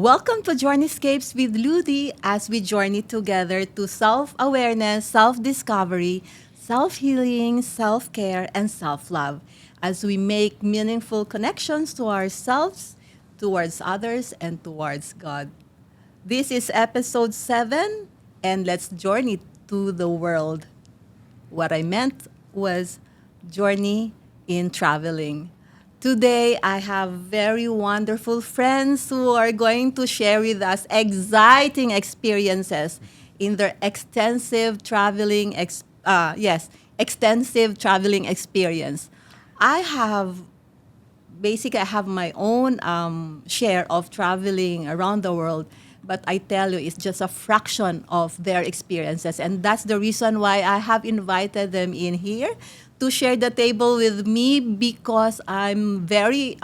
Welcome to Journeyscapes with Ludy as we journey together to self-awareness, self-discovery, self-healing, self-care, and self-love as we make meaningful connections to ourselves, towards others, and towards God. This is episode 7, and let's journey to the world. What I meant was journey in traveling. Today, I have very wonderful friends who are going to share with us exciting experiences in their extensive traveling experience. I have I have my own share of traveling around the world, but I tell you, it's just a fraction of their experiences. And that's the reason why I have invited them in here to share the table with me because I'm very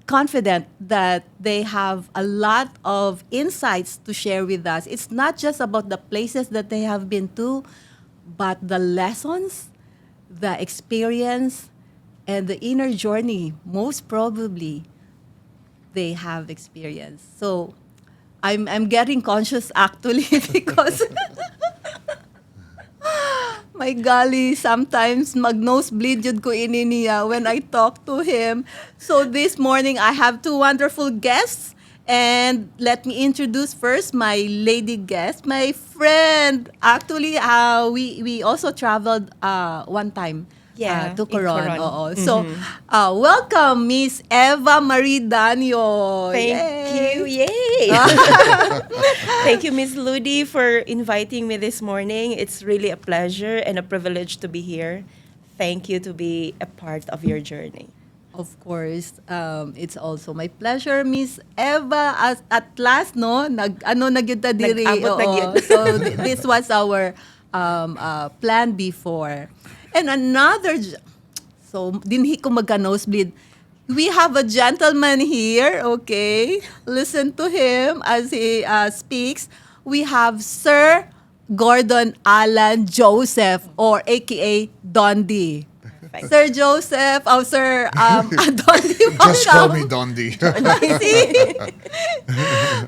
confident that they have a lot of insights to share with us. It's not just about the places that they have been to, but the lessons, the experience, and the inner journey, most probably, they have experienced. So I'm getting conscious actually because my golly, sometimes mag-nosebleed jud ko ini niya when I talk to him. So this morning, I have two wonderful guests. And let me introduce first my lady guest, my friend. Actually, we also traveled one time Yeah, to in Coron. Coron. Oo. So, welcome, Miss Eva Marie Danio. Thank you. Yay! Yay! Thank you, Miss Ludy, for inviting me this morning. It's really a pleasure and a privilege to be here. Thank you to be a part of your journey. Of course, it's also my pleasure, Miss Eva. At last, no, nagyud ta diri. Nag-abot na gyud. Oo. So, this was our plan before. And so, dinhi ko magka-nosebleed. We have a gentleman here, okay? Listen to him as he speaks. We have Sir Gordon Alan Joseph, or AKA Dondi. Perfect. Sir Joseph, Sir Dondi, Just call me welcome. Dondi.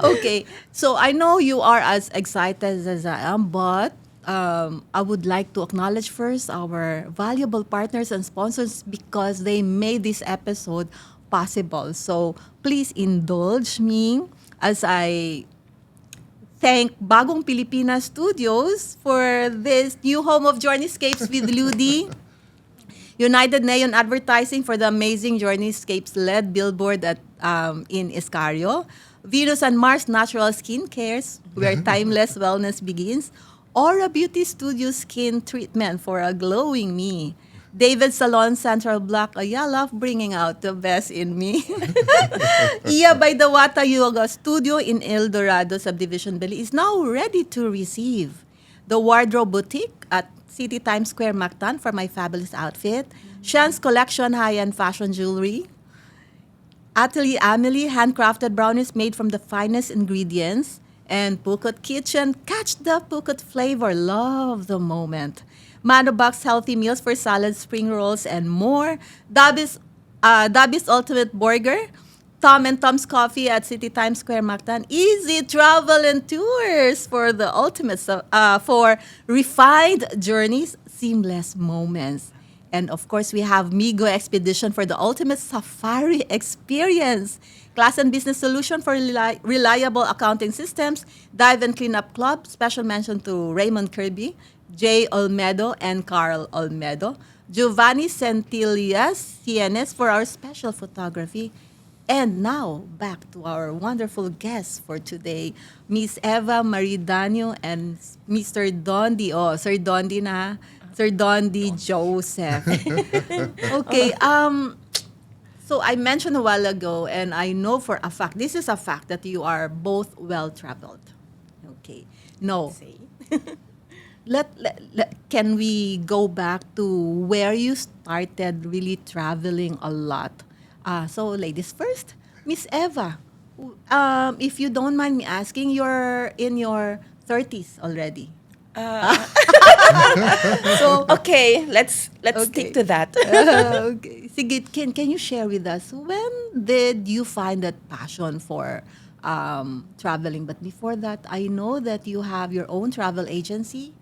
Okay, so I know you are as excited as I am, but I would like to acknowledge first our valuable partners and sponsors because they made this episode possible. So please indulge me as I thank Bagong Pilipinas Studios for this new home of Journeyscapes with Ludy. United Neon Advertising for the amazing Journeyscapes-led billboard in Escario. Venus and Mars Natural Skin Cares, where timeless wellness begins. Aura Beauty Studio Skin Treatment for a glowing me. David Salon Central Bloc Ayala, bringing out the best in me. Iya by Dawata Yoga Studio in El Dorado Subdivision Beli is now ready to receive. The Wardrobe Boutique at City Times Square Mactan for my fabulous outfit. Shan's Collection High-End Fashion Jewelry. Atelier Amelie, handcrafted brownies made from the finest ingredients. And Pukot Kitchen, catch the Pukot flavor, love the moment. Manabox healthy meals for salads, spring rolls, and more. Dubby's Ultimate Burger. Tom and Tom's Coffee at City Times Square, Mactan. EasyTravel and Tours for the ultimate, for refined journeys, seamless moments. And of course, we have Miguu Expedition for the ultimate safari experience. Clasen Business Solution for reliable accounting systems. Dive and Cleanup Club. Special mention to Raymond Kirby, Jay Olmedo, and Carl Olmedo. Giovanni Sentidlas, Sienes for our special photography. And now, back to our wonderful guests for today, Miss Eva Marie Danio and Mr. Dondi. Oh, Sir Dondi na. Sir Dondi Joseph. Okay, so I mentioned a while ago, and I know for a fact, this is a fact, that you are both well-traveled. Okay. No, See? can we go back to where you started really traveling a lot? So ladies first, Miss Eva, if you don't mind me asking, you're in your 30s already. So, Okay, let's okay. stick to that. Okay. Sige, can you share with us when did you find that passion for traveling? But before that, I know that you have your own travel agency.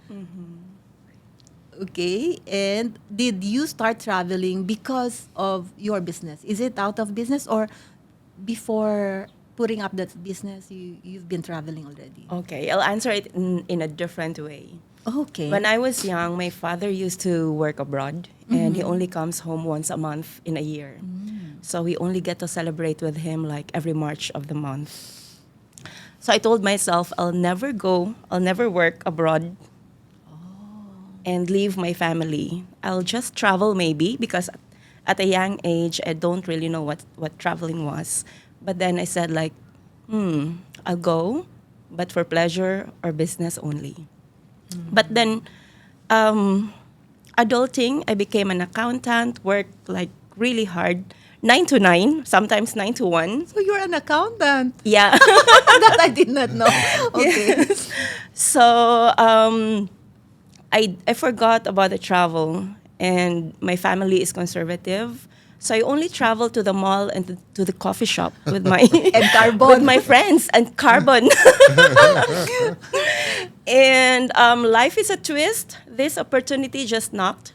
Okay. And did you start traveling because of your business? Is it out of business or before putting up that business, you've been traveling already? Okay, I'll answer it in a different way. Okay. When I was young, my father used to work abroad, and he only comes home once a month in a year. So we only get to celebrate with him like every March of the month. So I told myself, I'll never work abroad and leave my family. I'll just travel maybe because at a young age, I don't really know what traveling was. But then I said like, I'll go, but for pleasure or business only. But then adulting, I became an accountant, worked like really hard, 9 to 9, sometimes 9 to 1. So you're an accountant. Yeah. That I did not know. Okay. Yes. So I forgot about the travel, and my family is conservative. So I only travel to the mall and to the coffee shop with my And carbon. with my friends and carbon. And life is a twist. This opportunity just knocked.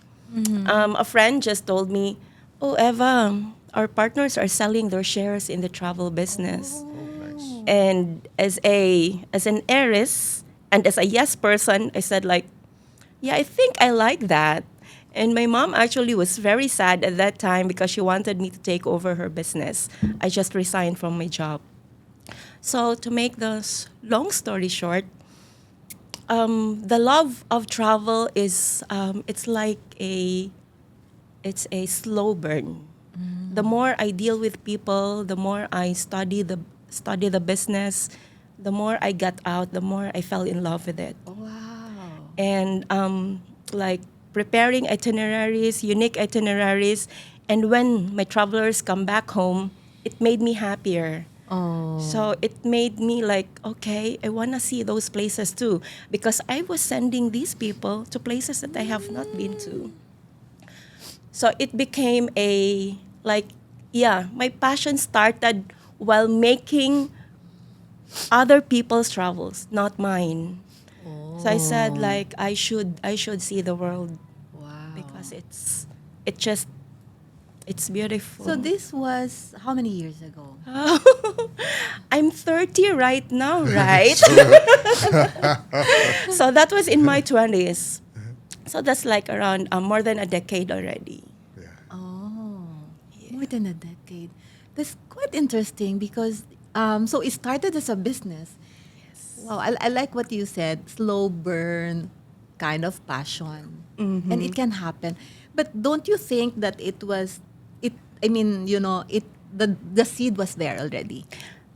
A friend just told me, "Oh, Eva, our partners are selling their shares in the travel business." Nice. And as an heiress and as a yes person, I said like, yeah, I think I like that. And my mom actually was very sad at that time because she wanted me to take over her business. I just resigned from my job. So to make this long story short, the love of travel is it's a slow burn. The more I deal with people, the more I study the business, the more I got out, the more I fell in love with it. Wow. And like preparing itineraries, unique itineraries, and when my travelers come back home, it made me happier. Oh. So it made me like, okay, I want to see those places too, because I was sending these people to places that I have not been to. So it became my passion started while making other people's travels, not mine. So I said like I should see the world Wow. because it just it's beautiful. So this was how many years ago? I'm 30 right now, right? So that was in my 20s. So that's like around more than a decade already. Yeah. Oh, more than a decade. That's quite interesting because so it started as a business. Wow, I like what you said. Slow burn, kind of passion, and it can happen. But don't you think that it was it? I mean, it the seed was there already.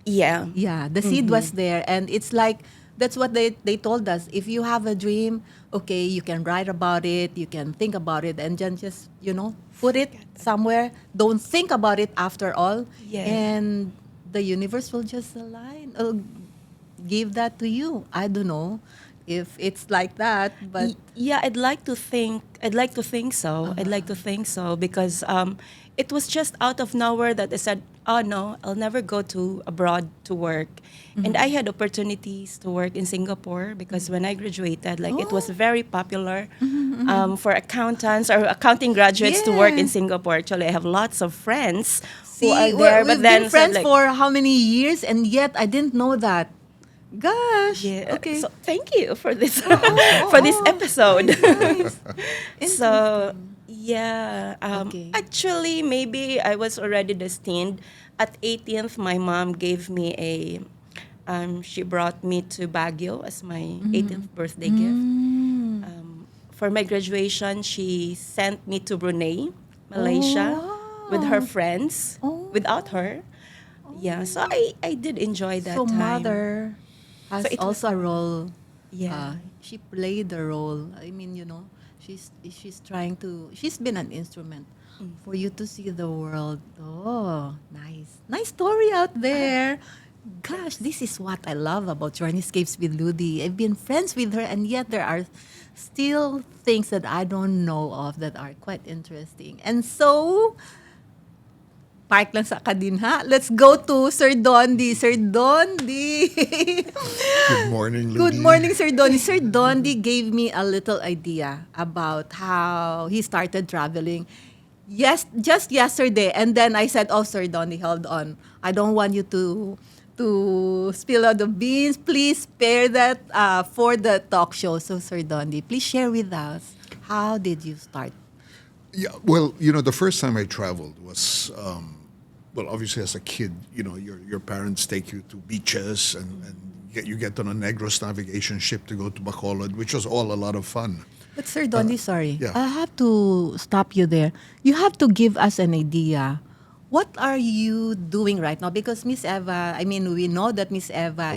Yeah. Yeah, the seed was there, and it's like that's what they told us. If you have a dream, okay, you can write about it, you can think about it, and then just put it somewhere. Don't think about it after all, Yeah. and the universe will just align, give that to you. I don't know if it's like that, but Yeah, I'd like to think. I'd like to think so. I'd like to think so because it was just out of nowhere that I said, "Oh no, I'll never go to abroad to work." And I had opportunities to work in Singapore because when I graduated, like it was very popular for accountants or accounting graduates to work in Yeah. Singapore. Actually, I have lots of friends who see, are there. we've But then been said friends like, for how many years, and yet I didn't know that. Gosh. yeah. Okay. So thank you for this Oh, for this oh, episode. nice. So Interesting. yeah, Okay. actually maybe I was already destined. At 18th, my mom gave me she brought me to Baguio as my 18th birthday gift. Mm. For my graduation, she sent me to Brunei, Malaysia, Oh, with her wow. friends. Oh. Without her, yeah. So I did enjoy So that time. mother So has it was also a role. yeah. She played the role. I mean, she's trying to. She's been an instrument for you to see the world. Oh, nice, nice story out there. Gosh, this is what I love about Journeyscapes with Ludy. I've been friends with her, and yet there are still things that I don't know of that are quite interesting. And so, park lang sa kadinha. Let's go to Sir Dondi. Sir Dondi. Good morning, Ludy. Good morning, Sir Dondi. Sir Dondi gave me a little idea about how he started traveling. Yes, just yesterday. And then I said, "Oh, Sir Dondi, hold on. I don't want you to spill out the beans. Please spare that for the talk show." So, Sir Dondi, please share with us, how did you start? Yeah, well, the first time I traveled was, well, obviously as a kid, your parents take you to beaches and you get on a Negros navigation ship to go to Bacolod, which was all a lot of fun. But Sir Dondi, sorry, yeah. I have to stop you there. You have to give us an idea. What are you doing right now? Because Miss Eva, we know that Miss Eva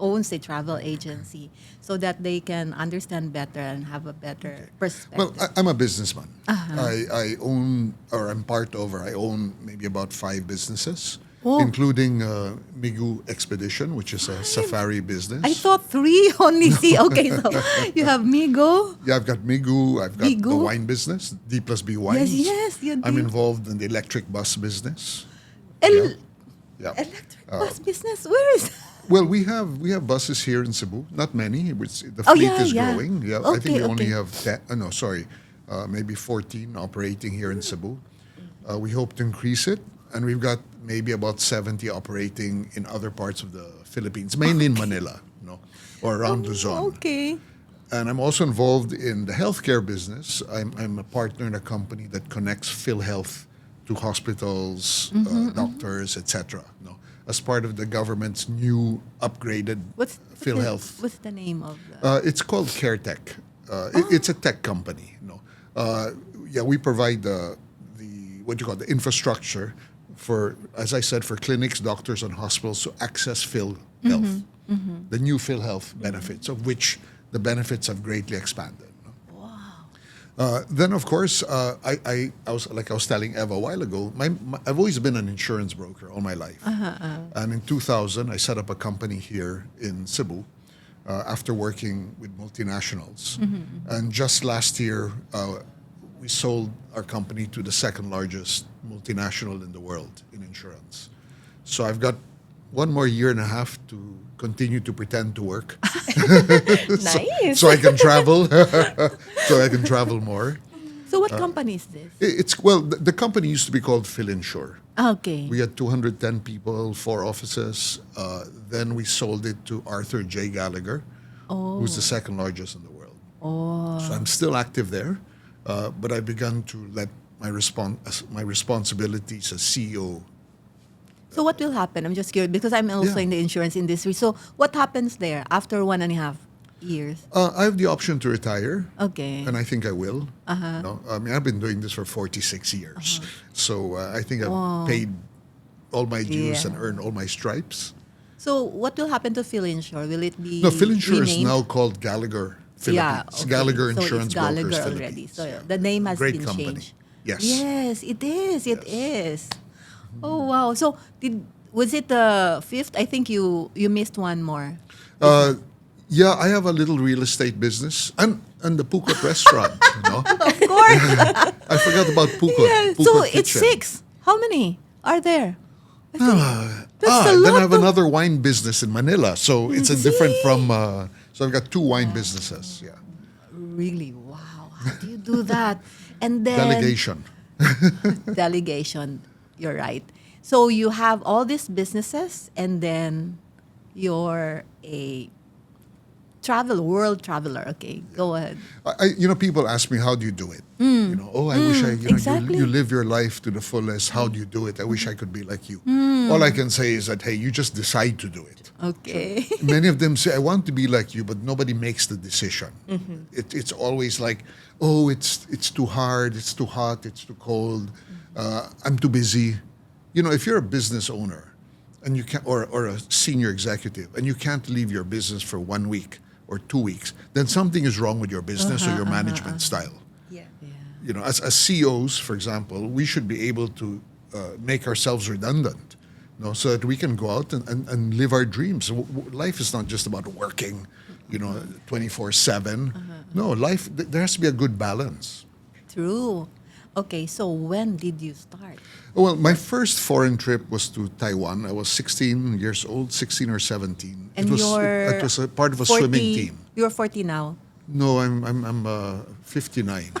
owns a travel agency, so that they can understand better and have a better perspective. Well, I'm a businessman. Uh-huh. I own, or I'm part of, or I own maybe about 5 businesses, Oh. including Miguu Expedition, which is a safari business. I thought 3 only. See, okay, so you have Miguu. Yeah, I've got Miguu. I've got the Miguu? wine business, D plus B wines. Yes, you I'm did. involved in the electric bus business. El- Yeah. Electric bus business. Where is? Well, we have buses here in Cebu. Not many. The Oh, fleet yeah, is yeah. growing. Yeah, I think Okay, we only okay. have maybe 14 operating here in Cebu. We hope to increase it, and we've got maybe about 70 operating in other parts of the Philippines, mainly in Manila, or around Luzon. Okay. And I'm also involved in the healthcare business. I'm a partner in a company that connects PhilHealth to hospitals, doctors, etc. As part of the government's new upgraded PhilHealth. What's the name of the? It's called CareTech. It's a tech company. We provide the infrastructure for, as I said, for clinics, doctors, and hospitals to access PhilHealth, the new PhilHealth benefits, of which the benefits have greatly expanded. Then, of course, I was telling Eva a while ago, I've always been an insurance broker all my life. And in 2000, I set up a company here in Cebu after working with multinationals. And just last year, we sold our company to the second largest multinational in the world in insurance. So I've got 1 more year and a half to continue to pretend to work. Nice. So I can travel. So I can travel more. So what company is this? The company used to be called PhilInsure. Okay. We had 210 people, 4 offices. Then we sold it to Arthur J. Gallagher, who's the second largest in the world. So I'm still active there, but I've begun to let my responsibilities as CEO. So what will happen? I'm just curious because I'm also in the insurance industry. So what happens there after 1.5 years? I have the option to retire. Okay. And I think I will. I've been doing this for 46 years. So I think I've paid all my dues and earned all my stripes. So what will happen to PhilInsure? Will it be No, PhilInsure is renamed? now called Gallagher Philippines. Yeah, okay. Gallagher So it's Insurance Gallagher Brokers already. Philippines. So the name has Great been company. changed. Yes. Yes, it is. It is. Oh wow! So was it the 5th? I think you missed one more. Yeah, I have a little real estate business and the Pukot restaurant. Of course. I forgot about Pukot. Yeah. Pukot So it's Kitchen. 6. How many are there? That's a Then lot I have of- another wine business in Manila. So it's a different from. So I've got 2 wine businesses. Yeah. Really? Wow! How do you do that? And then Delegation. delegation. You're right. So you have all these businesses, and then you're a world traveler. Okay, go ahead. People ask me, how do you do it? I wish exactly. you live your life to the fullest. How do you do it? I wish I could be like you. All I can say is that, hey, you just decide to do it. Okay. Many of them say, I want to be like you, but nobody makes the decision. It's always like, oh, it's too hard, it's too hot, it's too cold, I'm too busy. If you're a business owner and you can, or a senior executive, and you can't leave your business for 1 week or 2 weeks, then something is wrong with your business or your management style. Yeah. As CEOs, for example, we should be able to make ourselves redundant. No, so that we can go out and live our dreams. Life is not just about working, 24/7. No, life, there has to be a good balance. True. Okay, so when did you start? Well, my first foreign trip was to Taiwan. I was 16 years old, 16 or 17. And it was a part of a swimming team. You're 40 now. No, I'm 59.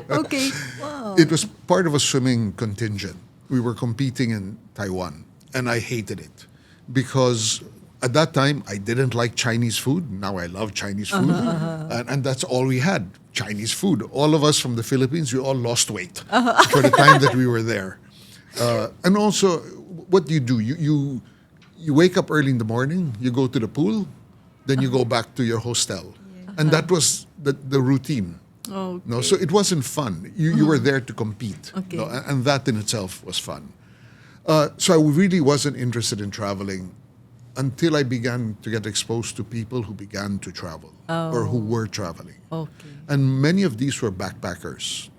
Okay. Wow. It was part of a swimming contingent. We were competing in Taiwan, and I hated it because at that time I didn't like Chinese food. Now I love Chinese food, and that's all we had: Chinese food. All of us from the Philippines, we all lost weight for the time that we were there. And also, what do? You wake up early in the morning, you go to the pool, then you go back to your hostel, and that was the routine. Okay. No, so it wasn't fun. You were there to compete, Okay. no, and that in itself was fun. So I really wasn't interested in traveling until I began to get exposed to people who began to travel or who were traveling. Okay. And many of these were backpackers.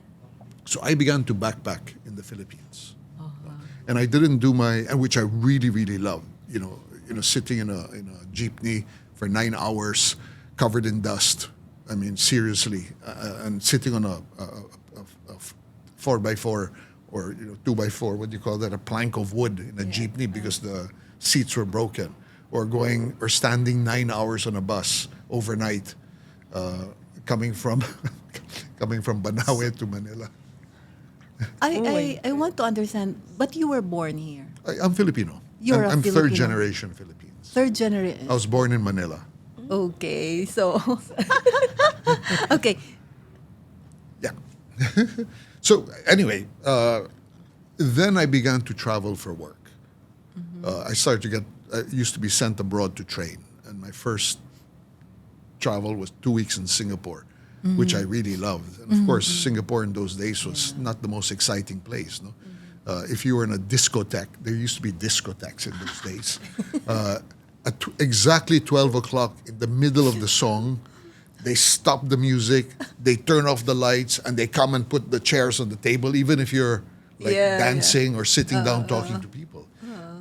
So I began to backpack in the Philippines. And I didn't do which I really, really loved, sitting in a jeepney for 9 hours covered in dust. I mean, seriously, and sitting on a 4x4 or 2x4, what do you call that? A plank of wood in a jeepney because the seats were broken, or standing 9 hours on a bus overnight, coming from Banawe to Manila. I want to understand, but you were born here. I'm Filipino. You're a I'm Filipino. third generation Philippines. Third generation. I was born in Manila. Okay, so okay. Yeah. So anyway, then I began to travel for work. I used to be sent abroad to train, and my first travel was 2 weeks in Singapore, which I really loved. And of course, Singapore in those days was not the most exciting place. No, if you were in a discotheque, there used to be discotheques in those days. At exactly 12 o'clock, in the middle of the song, they stop the music, they turn off the lights, and they come and put the chairs on the table, even if you're dancing or sitting down talking to people.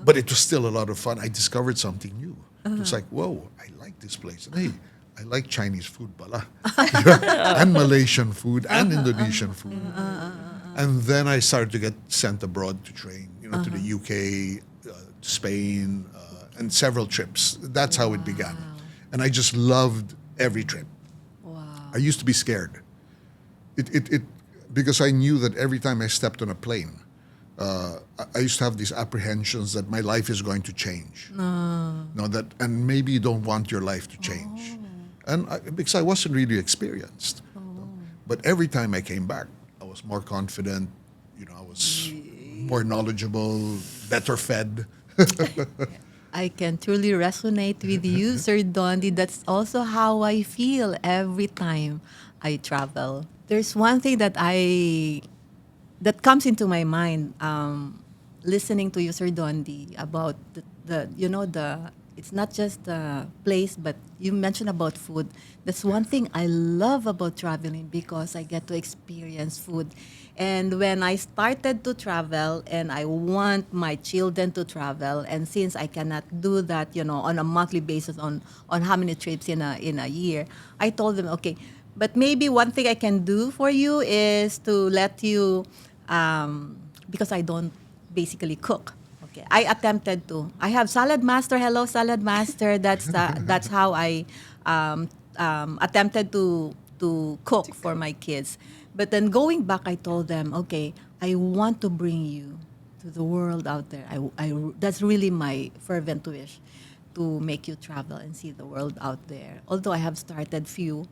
But it was still a lot of fun. I discovered something new. It was like, whoa, I like this place. And hey, I like Chinese food, pala. And Malaysian food and Indonesian food. And then I started to get sent abroad to train, to the UK, Spain, and several trips. That's how it began. And I just loved every trip. Wow. I used to be scared. Because I knew that every time I stepped on a plane, I used to have these apprehensions that my life is going to change. And maybe you don't want your life to change. Because I wasn't really experienced. But every time I came back, I was more confident, I was more knowledgeable, better fed. I can truly resonate with you, Sir Dondi. That's also how I feel every time I travel. There's one thing that comes into my mind listening to you, Sir Dondi, about it's not just the place, but you mentioned about food. That's one thing I love about traveling because I get to experience food. And when I started to travel, and I want my children to travel, and since I cannot do that, on a monthly basis, on how many trips in a year, I told them, okay, but maybe one thing I can do for you is to let you, because I don't basically cook. Okay, I attempted to. I have Salad Master. Hello, Salad Master. That's how I attempted to cook for my kids. But then going back, I told them, okay, I want to bring you to the world out there. That's really my fervent wish, to make you travel and see the world out there. Although I have started few.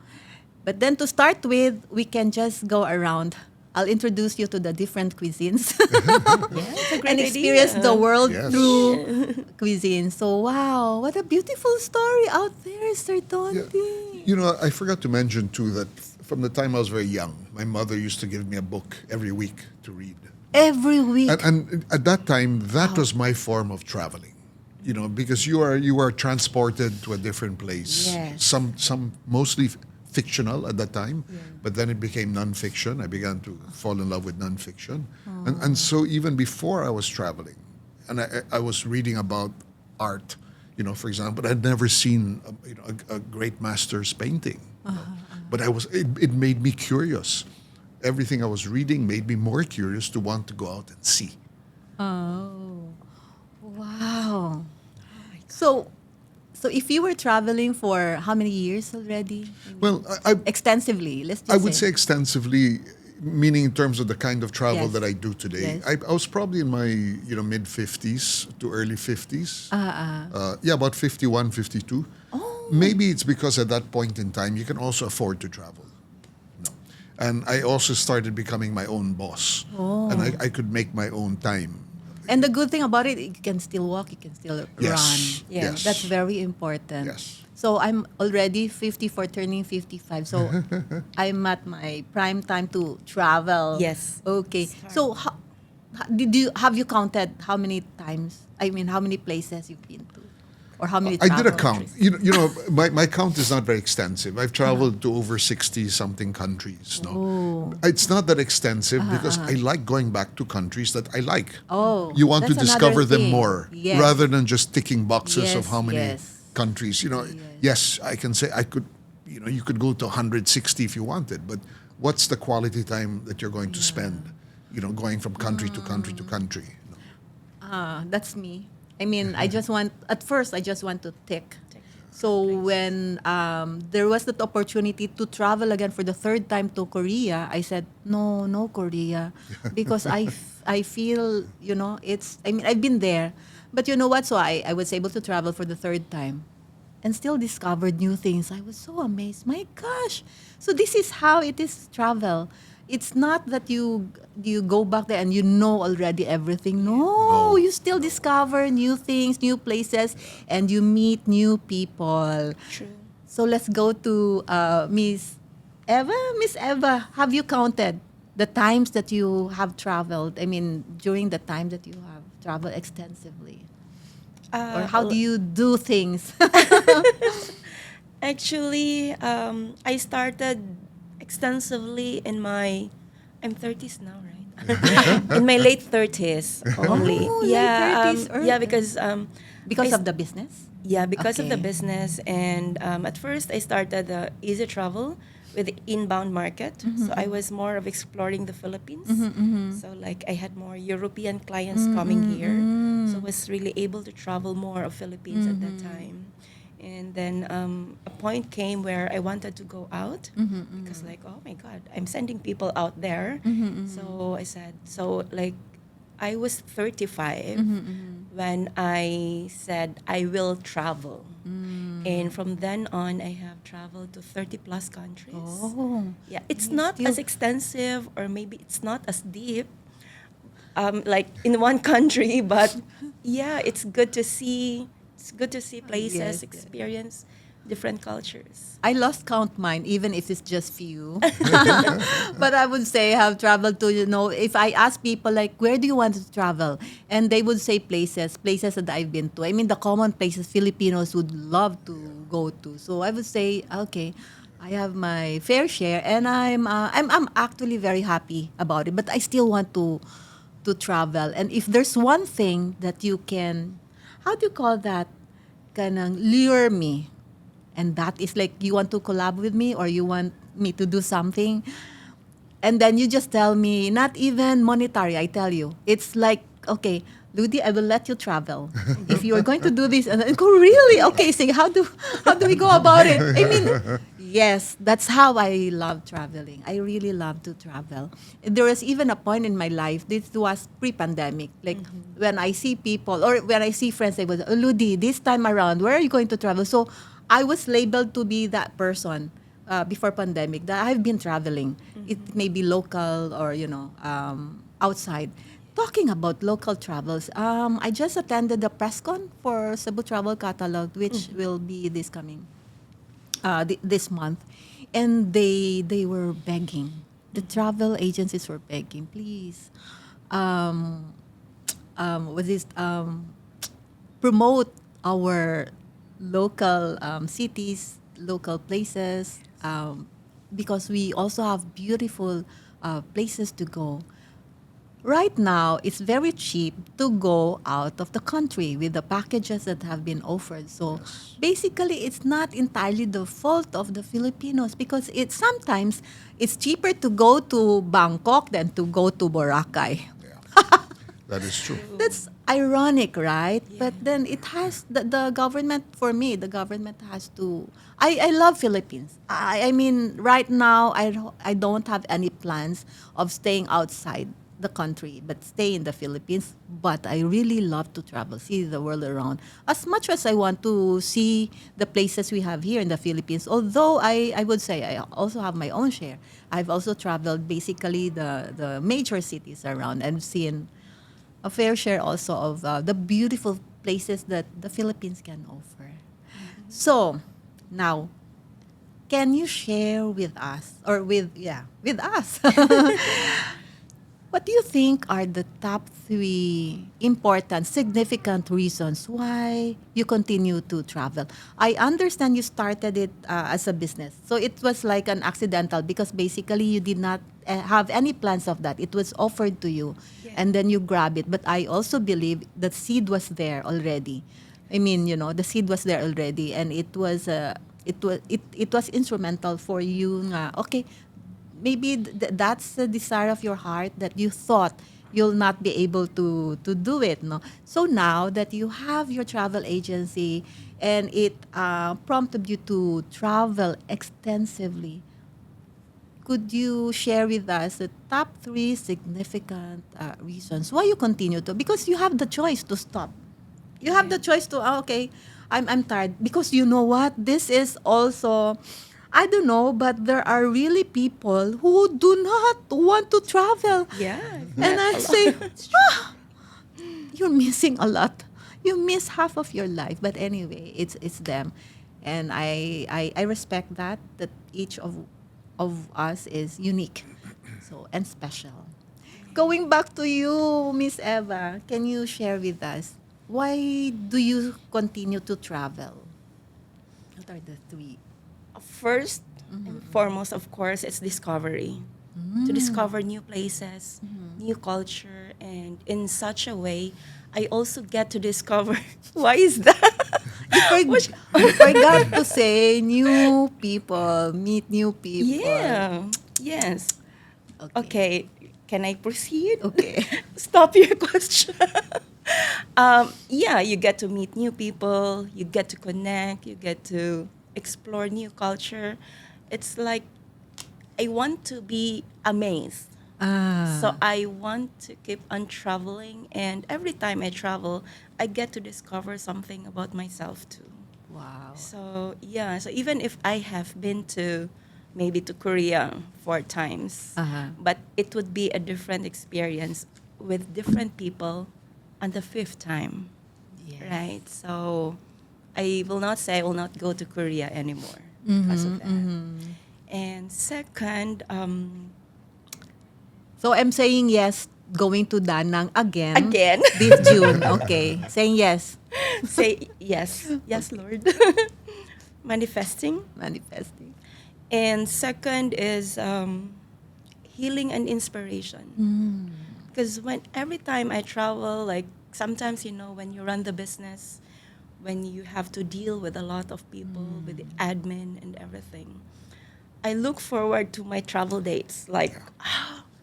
But then to start with, we can just go around. I'll introduce you to the different cuisines It's a great and experience idea. the world Yes. through cuisine. So, wow, what a beautiful story out there, Sir Dondi. I forgot to mention too that from the time I was very young, my mother used to give me a book every week to read. Every week. And at that time, that was my form of traveling. Because you are transported to a different place. Yes. Some mostly fictional at that time, but then it became nonfiction. I began to fall in love with nonfiction. And so even before I was traveling, and I was reading about art, for example, I'd never seen a great master's painting. But it made me curious. Everything I was reading made me more curious to want to go out and see. Oh, wow. So if you were traveling for how many years already? Well, I Extensively, let's just I would say extensively, meaning in terms of the kind of travel Yes. that I do today. Yes. I was probably in my mid 50s to early 50s. Yeah, about 51, 52. Oh. Maybe it's because at that point in time you can also afford to travel. No. And I also started becoming my own boss. And I could make my own time. And the good thing about it, you can still walk, you can still Yes. run. Yes. That's very important. Yes. So I'm already 54, turning 55. So I'm at my prime time to travel. Yes. Okay. Start. So have you counted how many times? I mean, how many places you've been to, or how many? I did a travel count. My count is not very extensive. I've traveled to over 60 something countries. No, it's not that extensive because I like going back to countries that I like. Oh, You want to that's discover another them thing. more Yes. rather than just ticking boxes of Yes, how many yes. countries. Yes, I can say I could. You could go to 160 if you wanted, but what's the quality time that you're going to spend? Going from country to country to country. That's me. I mean, at first, I just want to tick. So when there was that opportunity to travel again for the third time to Korea, I said, no Korea. Because I feel, I've been there. But you know what? So I was able to travel for the third time and still discovered new things. I was so amazed. My gosh. So this is how it is travel. It's not that you go back there and you know already everything. No, you still discover new things, new places, and you meet new people. True. So let's go to Miss Eva. Miss Eva, have you counted the times that you have traveled? I mean, during the time that you have traveled extensively? Or how do you do things? Actually, I started extensively I'm 30s now, right? In my late 30s only. Oh, late yeah, 30s, yeah, because Because I of the business? yeah, because of the Okay. business, and at first I started EasyTravel with the inbound market. So I was more of exploring the Philippines. So like I had more European clients coming here, so I was really able to travel more of Philippines at that time. And then a point came where I wanted to go out because like, oh my God, I'm sending people out there. So I said, so like I was 35 when I said I will travel. And from then on, I have traveled to 30 plus countries. Oh. Yeah, it's You not still- as extensive, or maybe it's not as deep, like in one country, but yeah, it's good to see. It's good to see places, Yes, yes. experience different cultures. I lost count mine, even if it's just few. But I would say I have traveled to, if I ask people like, where do you want to travel? And they would say places that I've been to. I mean, the common places Filipinos would love to go to. So I would say, okay, I have my fair share, and I'm actually very happy about it. But I still want to travel. And if there's one thing that you can, how do you call that? Kanang lure me. And that is like, you want to collab with me or you want me to do something. And then you just tell me, not even monetary, I tell you. It's like, okay, Ludy, I will let you travel. If you are going to do this, and then go, really? Okay, so how do we go about it? I mean, yes, that's how I love traveling. I really love to travel. There was even a point in my life, this was pre-pandemic, like when I see people or when I see friends, they would, oh, Ludy, this time around, where are you going to travel? So I was labeled to be that person before pandemic that I've been traveling. It may be local or, outside. Talking about local travels, I just attended the press con for Cebu Travel Catalog, which will be this coming this month, and they were begging. The travel agencies were begging, please, with this promote our local cities, local places. because we also have beautiful places to go. Right now, it's very cheap to go out of the country with the packages that have been offered. So basically, it's not entirely the fault of the Filipinos because sometimes it's cheaper to go to Bangkok than to go to Boracay. Yeah. That is true. That's ironic, right? Yeah. But then it has the government. For me, the government has to. I love Philippines. I mean, right now I don't have any plans of staying outside the country, but stay in the Philippines. But I really love to travel, see the world around. As much as I want to see the places we have here in the Philippines, although I would say I also have my own share. I've also traveled basically the major cities around and seen a fair share also of the beautiful places that the Philippines can offer. So, now, can you share with us, or with us, what do you think are the top 3 important, significant reasons why you continue to travel? I understand you started it as a business. So it was like an accidental because basically you did not have any plans of that. It was offered to you and then you grab it. But I also believe the seed was there already. I mean, the seed was there already and it was instrumental for you okay, maybe that's the desire of your heart that you thought you'll not be able to do it, no? So now that you have your travel agency and it prompted you to travel extensively, could you share with us the top 3 significant reasons why you continue to? Because you have the choice to stop. You have the choice to, okay, I'm tired. Because you know what? This is also, I don't know, but there are really people who do not want to travel. Yeah. And I say, you're missing a lot. You miss half of your life. But anyway, it's them. And I respect that each of us is unique and special. Going back to you, Miss Eva, can you share with us, why do you continue to travel? What are the 3? First and foremost, of course, it's discovery. To discover new places, new culture, and in such a way, I also get to discover why is that? You forgot to say new people, meet new people. Yeah. Yes. Okay. Can I proceed? Okay. Stop your question. Yeah, you get to meet new people, you get to connect, you get to explore new culture. It's like I want to be amazed. So I want to keep on traveling, and every time I travel, I get to discover something about myself too. Wow. So yeah, so even if I have been to maybe to Korea 4 times, but it would be a different experience with different people on the 5th time, Yes. right? So I will not say I will not go to Korea anymore because of that. And second, So I'm saying yes, going to Danang again. Again. This June. Okay. Saying yes. say yes, yes, Lord. Manifesting. Manifesting. And second is healing and inspiration. Because every time I travel, like sometimes, when you run the business, when you have to deal with a lot of people, with the admin and everything, I look forward to my travel dates. Like,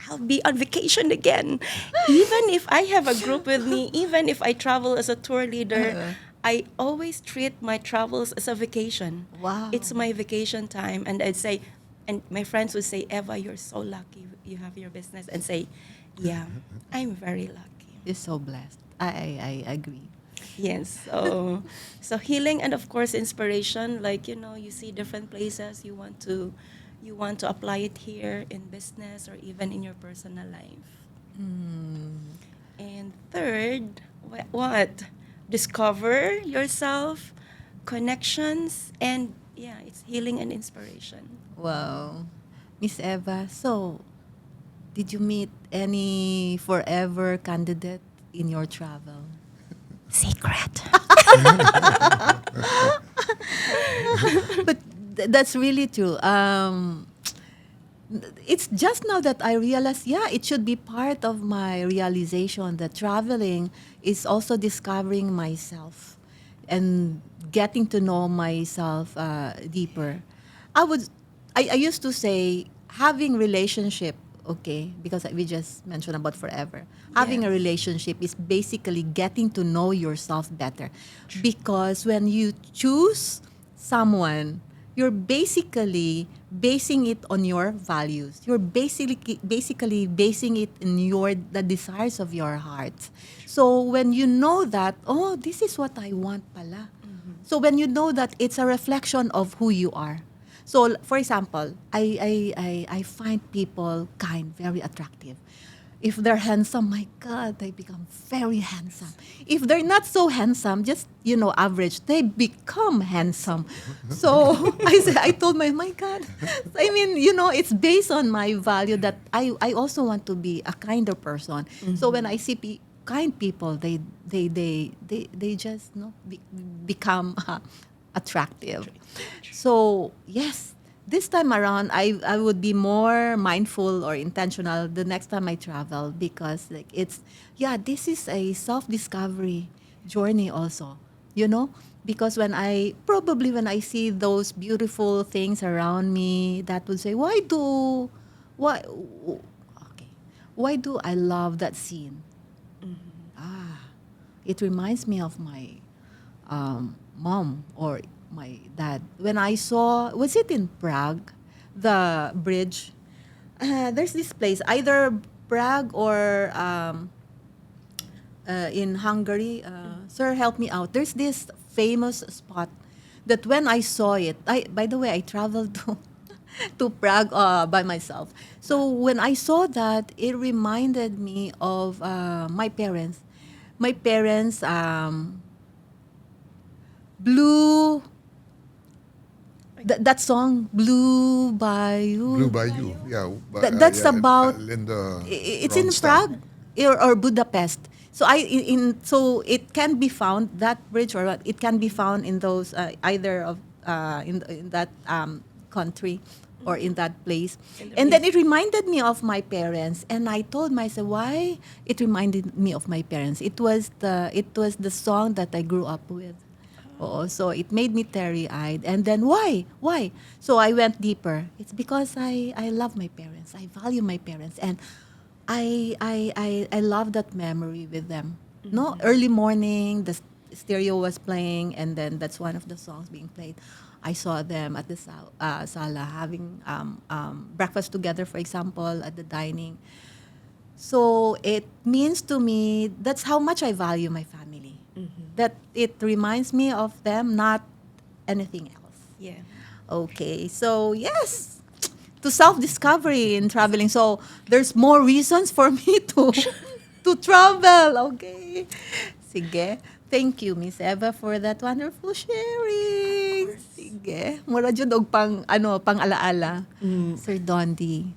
I'll be on vacation again. Even if I have a group with me, even if I travel as a tour leader, I always treat my travels as a vacation. Wow. It's my vacation time. And I'd say, and my friends would say, Eva, you're so lucky you have your business. And say, yeah, I'm very lucky. You're so blessed. I agree. Yes. So healing and of course inspiration. Like you see different places. You want to apply it here in business or even in your personal life. And third, what? Discover yourself, connections, and yeah, it's healing and inspiration. Wow. Miss Eva, so did you meet any forever candidate in your travel? Secret. But That's really true. It's just now that I realize, yeah, it should be part of my realization that traveling is also discovering myself and getting to know myself deeper. I would, I used to say having relationship, okay, because we just mentioned about forever. Having a Yes. relationship is basically getting to know yourself better, because when you choose someone, you're basically basing it on your values. You're basically basing it in the desires of your heart. So when you know that, oh, this is what I want pala. So when you know that it's a reflection of who you are. So for example, I find people kind, very attractive. If they're handsome, my God, they become very handsome. If they're not so handsome, just average, they become handsome. So I told my God, I mean, it's based on my value that I also want to be a kinder person. So when I see kind people, they just become attractive. So yes, this time around, I would be more mindful or intentional the next time I travel, because this is a self-discovery journey also, because when I see those beautiful things around me, that would say, why okay, why do I love that scene? It reminds me of my mom or my dad. When I saw, was it in Prague, the bridge? There's this place, either Prague or in Hungary. Sir, help me out. There's this famous spot that when I saw it, by the way, I traveled to Prague by myself. So when I saw that, it reminded me of my parents. My parents blew that song "Blue Blue Bayou." Bayou, yeah. That's Yeah, about. Linda It's in Ronstadt. Prague or Budapest. So so it can be found, that bridge, or what, it can be found in those either of in that country or in that place. In the And then region. it reminded me of my parents, and I told myself why it reminded me of my parents. It was the song that I grew up with. Oh, so it made me teary-eyed. And then why? Why? So I went deeper. It's because I love my parents. I value my parents. And I love that memory with them. No, early morning, the stereo was playing, and then that's one of the songs being played. I saw them at the sala having breakfast together, for example, at the dining. So it means to me, that's how much I value my family. That it reminds me of them, not anything else. Yeah. Okay, so yes, to self-discovery in traveling. So there's more reasons for me to travel. Okay, sige. Thank you, Miss Eva, for that wonderful sharing. Sige. Mura jud og pang alaala. Sir Dondi.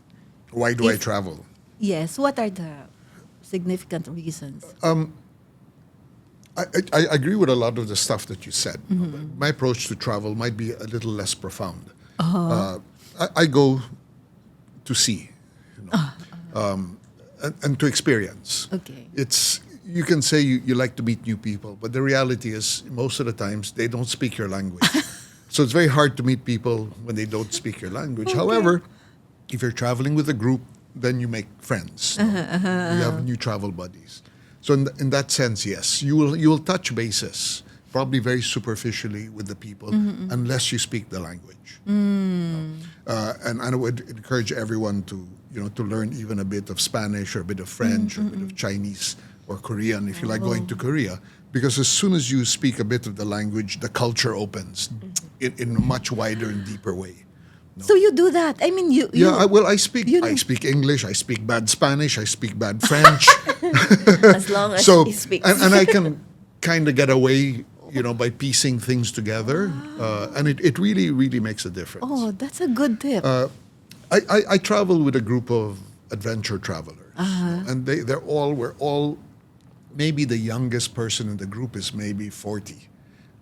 Why do I If- travel? Yes, what are the significant reasons? I agree with a lot of the stuff that you said. My approach to travel might be a little less profound. I go to see, and to experience. Okay. You can say you like to meet new people, but the reality is most of the times they don't speak your language. So it's very hard to meet people when they don't speak your language. However, if you're traveling with a group, then you make friends. You have new travel buddies. So in that sense, yes, you will touch bases, probably very superficially with the people, unless you speak the language. And I would encourage everyone to learn even a bit of Spanish or a bit of French or a bit of Chinese or Korean if you like going to Korea, because as soon as you speak a bit of the language, the culture opens in a much wider and deeper way. So you do that. I mean, you I speak. you know- I speak English. I speak bad Spanish. I speak bad French. As long as So he speaks. and I can kind of get away, by piecing things together, and it really really makes a difference. Oh, that's a good tip. I travel with a group of adventure travelers, and we're all maybe the youngest person in the group is maybe 40,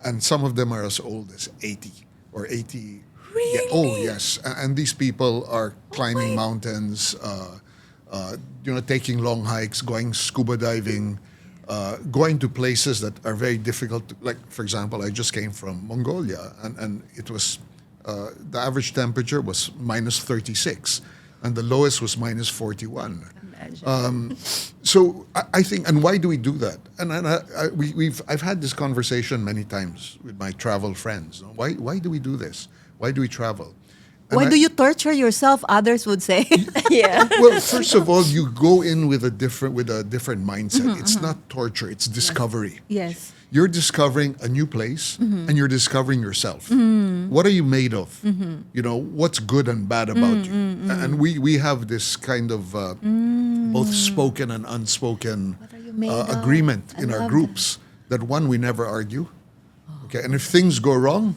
and some of them are as old as 80 or 80 Yeah, oh yes, and these people are climbing mountains, taking long hikes, going scuba diving, going to places that are very difficult. Like for example, I just came from Mongolia, and it was the average temperature was -36, and the lowest was -41. Imagine. So I think, and why do we do that? And I've had this conversation many times with my travel friends. Why do we do this? Why do we travel? And Why do you torture yourself? Others would say. Yeah. Well, first of all, you go in with a different mindset. It's not torture; it's discovery. Yes. You're discovering a new place, and you're discovering yourself. What are you made of? What's good and bad about you? And we have this kind of both spoken and unspoken What are you made of? agreement I in our love groups that one, we never argue. Okay, and if things go wrong,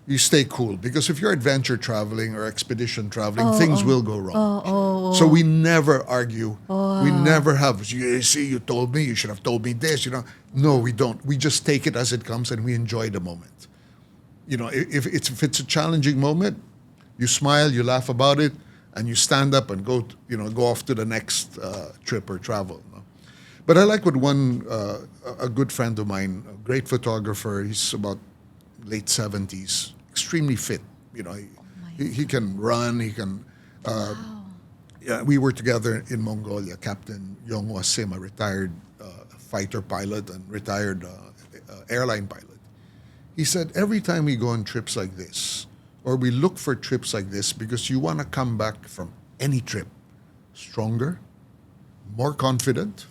you stay cool, because if you're adventure traveling or expedition traveling, things will go wrong. So we never argue. We never have. You see, you told me. You should have told me this. No, we don't. We just take it as it comes, and we enjoy the moment. If it's a challenging moment, you smile, you laugh about it, and you stand up and go off to the next trip or travel. But I like what a good friend of mine, a great photographer. He's about late 70s, extremely fit. He can run. He can. Yeah, we were together in Mongolia. Captain Yonghwa Sim, a retired fighter pilot and retired airline pilot. He said every time we go on trips like this, or we look for trips like this, because you want to come back from any trip stronger, more confident,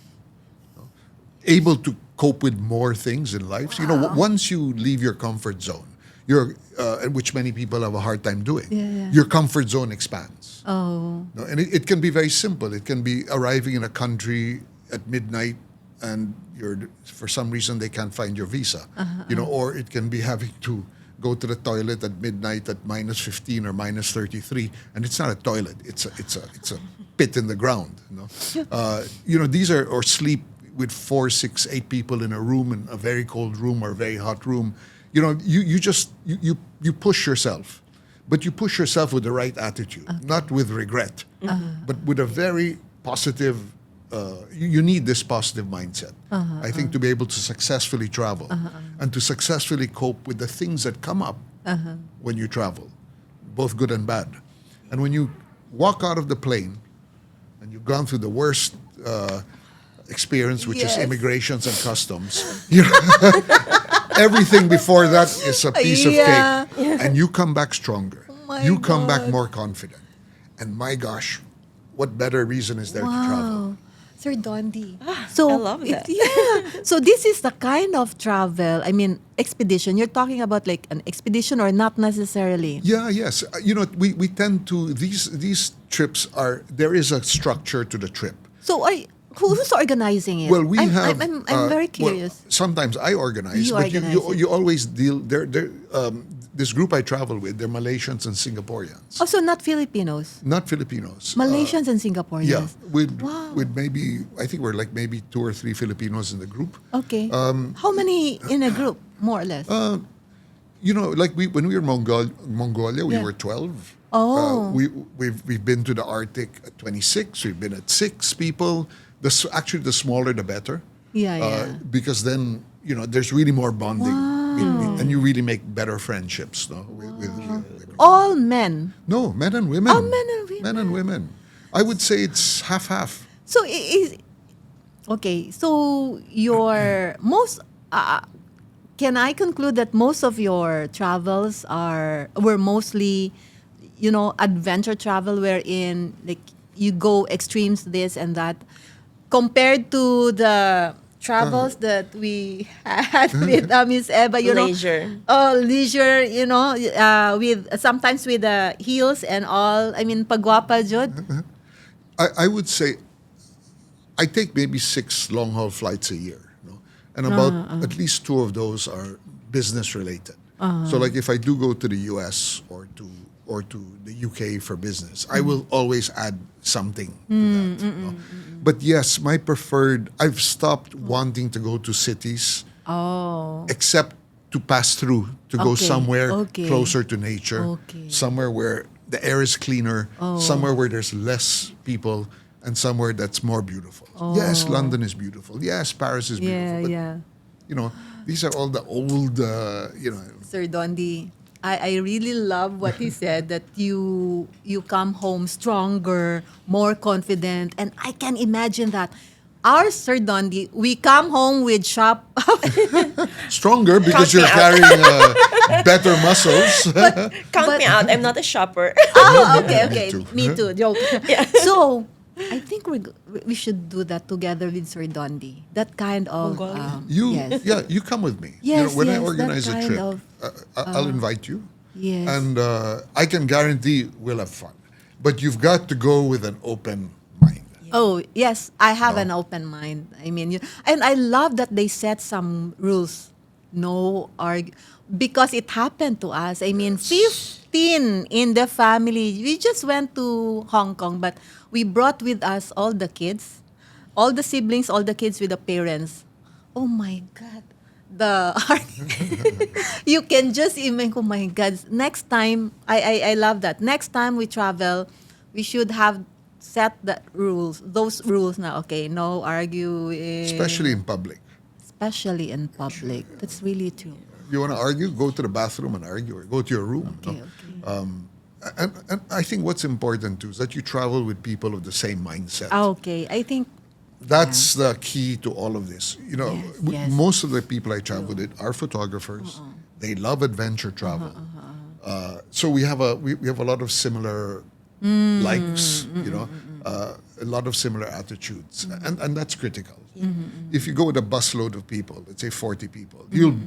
able to cope with more things in life. Once you leave your comfort zone, which many people have a hard time doing, your comfort zone expands. Oh. And it can be very simple. It can be arriving in a country at midnight, and for some reason they can't find your visa. Or it can be having to go to the toilet at midnight at -15 or -33, and it's not a toilet. It's a pit in the ground. These are, or sleep with 4, 6, 8 people in a room, in a very cold room or a very hot room. You push yourself, but you push yourself with the right attitude, not with regret, but with a very positive. You need this positive mindset, I think, to be able to successfully travel and to successfully cope with the things that come up when you travel, both good and bad. And when you walk out of the plane and you've gone through the worst experience, which is Yes. immigrations and customs, everything before that is a piece of Yeah. cake, and you come back stronger. my You come back God. more confident. And my gosh, what better reason is there to travel? Sir Dondi. So I love that. So this is the kind of travel, expedition. You're talking about like an expedition or not necessarily? Yeah, yes. We tend to, these trips there is a structure to the trip. So who's organizing it? Well, we I'm, have. I'm very curious. Sometimes I organize, You but organize you always deal. This group I travel with, they're Malaysians and Singaporeans, Also, not Filipinos. not Filipinos. Malaysians and Singaporeans. Yeah, with Wow. maybe, I think we're like maybe 2 or 3 Filipinos in the group. Okay. How many in a group, more or less? Like when we were Mongolia, we Yeah. were 12. Oh. We've been to the Arctic at 26. We've been at 6 people. Actually, the smaller the better. Yeah. Because then there's really more bonding, and you really make better friendships. No, with All men. no, men and women. Oh, men and women. Men and women. I would say it's half. So okay. So your most can I conclude that most of your travels were mostly, adventure travel, wherein like you go extremes, this and that, compared to the travels that we had with Miss Eva, Leisure. Leisure, with sometimes with the heels and all. Pagwapa jud. I would say I take maybe 6 long haul flights a year, and about at least 2 of those are business related. So like if I do go to the US or to the UK for business, I will always add something to that. But yes, my preferred, I've stopped wanting to go to cities Oh. except to pass through, to go Okay, somewhere okay. closer to nature, Okay. somewhere where the air is cleaner, somewhere where there's less people, and somewhere that's more beautiful. Yes, London is beautiful. Yes, Paris is beautiful. Yeah, But, yeah. you know, these are all the old, Sir Dondi, I really love what he said that you come home stronger, more confident, and I can imagine that. Our Sir Dondi, we come home with sharp. stronger because Count me you're out. carrying better muscles. Count But- me out. I'm not a shopper. Oh, okay, okay. too. Me too. Joke. So, I think we should do that together with Sir Dondi. That kind of yes. You come with me. Yes, when I yes, organize that a kind trip, of, I'll invite you. Yes. And I can guarantee we'll have fun. But you've got to go with an open mind. Oh, yes, I have No. an open mind. I mean, and I love that they set some rules. No argue. Because it happened to us. I mean, 15 in the family. We just went to Hong Kong, but we brought with us all the kids, all the siblings, all the kids with the parents. Oh my God. You can just imagine, oh my God. Next time, I love that. Next time we travel, we should have set the rules, those rules now. Okay, no arguing. Especially in public. Especially in public. That's really true. You want to argue? Go to the bathroom and argue, or go to your room. Okay, no? okay. And I think what's important too is that you travel with people of the same mindset. Okay, I think That's the key to all of this. You know, Yes, yes. most of the people I travel with are photographers. They love adventure travel. So we have a lot of similar likes. You know, a lot of similar attitudes, and that's critical. If you go with a busload of people, let's say 40 people, you'll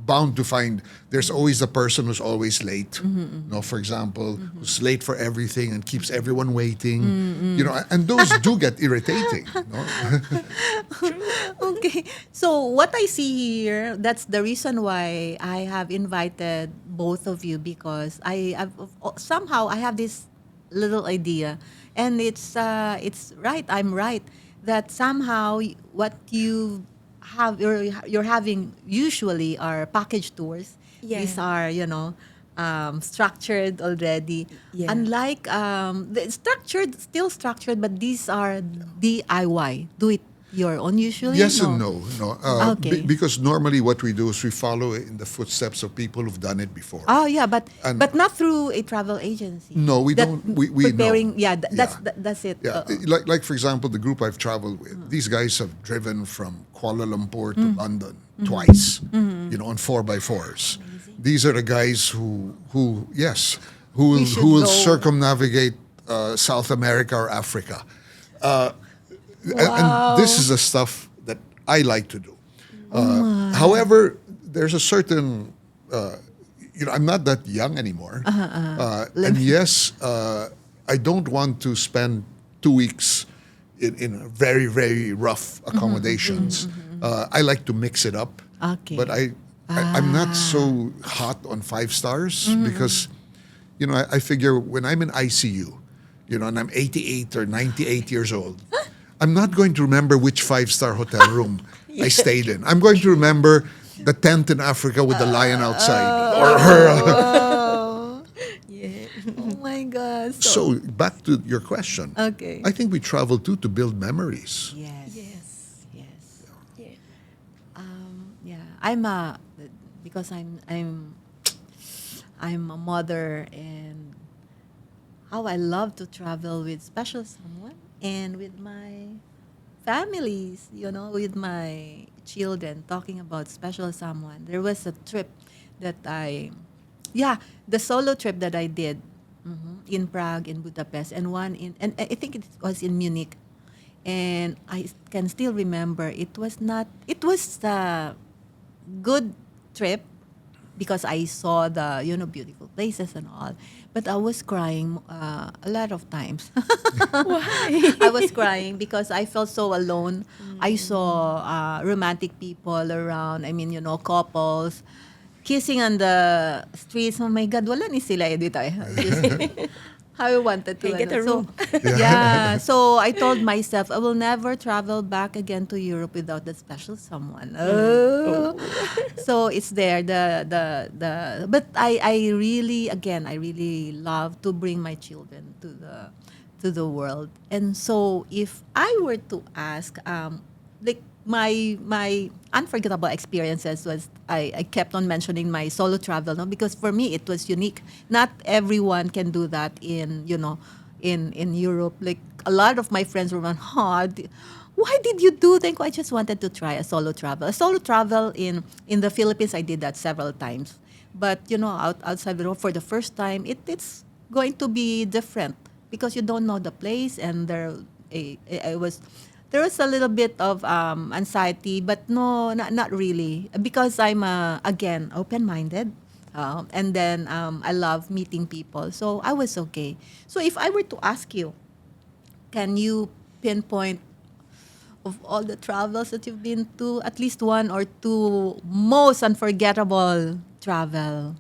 bound to find there's always the person who's always late. You know, for example, who's late for everything and keeps everyone waiting. You know, and those do get irritating. You know? okay. So what I see here, that's the reason why I have invited both of you, because I have somehow I have this little idea, and it's right. I'm right that somehow what you have you're having usually are package tours. Yeah. These are structured already. Yeah. Unlike the structured, still structured, but these are DIY. Do it your own usually. Yes and no. Okay. Because normally what we do is we follow in the footsteps of people who've done it before. Oh yeah, but And- not through a travel agency. No, we That don't. We preparing. know. Yeah, that's Yeah. that's it. Yeah, like for example, the group I've traveled with, these guys have driven from Kuala Lumpur to London twice, you know, on 4x4s. These are the guys who yes, who We should will go. circumnavigate South America or Africa. And this is the stuff that I like to do. However, there's a certain, I'm not that young anymore. And yes, I don't want to spend 2 weeks in very, very rough accommodations. I like to mix it up. Okay. But I'm not so hot on 5 stars because, I figure when I'm in ICU, and I'm 88 or 98 years old, I'm not going to remember which 5-star hotel room I stayed in. I'm going to remember the tent in Africa with the lion outside. Or her. Oh my God. So back to your question. Okay. I think we travel too to build memories. Yes. Yes. Yes. Yeah. Yeah. Because I'm a mother, and how I love to travel with special someone and with my families, with my children, talking about special someone. There was a trip that the solo trip that I did in Prague, in Budapest, and and I think it was in Munich. And I can still remember it was a good trip because I saw the beautiful places and all, but I was crying a lot of times. Why? I was crying because I felt so alone. I saw romantic people around. I mean, couples kissing on the streets. Oh my God, wala ni sila dito. I wanted to. Hey, get ano. a room. Yeah. So I told myself I will never travel back again to Europe without that special someone. Oh. So it's there. The. But I really I really love to bring my children to the world. And so if I were to ask, like my unforgettable experiences was I kept on mentioning my solo travel, no, because for me it was unique. Not everyone can do that in in Europe. Like a lot of my friends were like, why did you do that? I just wanted to try a solo travel. A solo travel in the Philippines, I did that several times. But outside the road for the first time, it's going to be different because you don't know the place, and there was a little bit of anxiety, but no, not really, because I'm again open-minded, and then I love meeting people, so I was okay. So if I were to ask you, can you pinpoint of all the travels that you've been to, at least one or two most unforgettable travel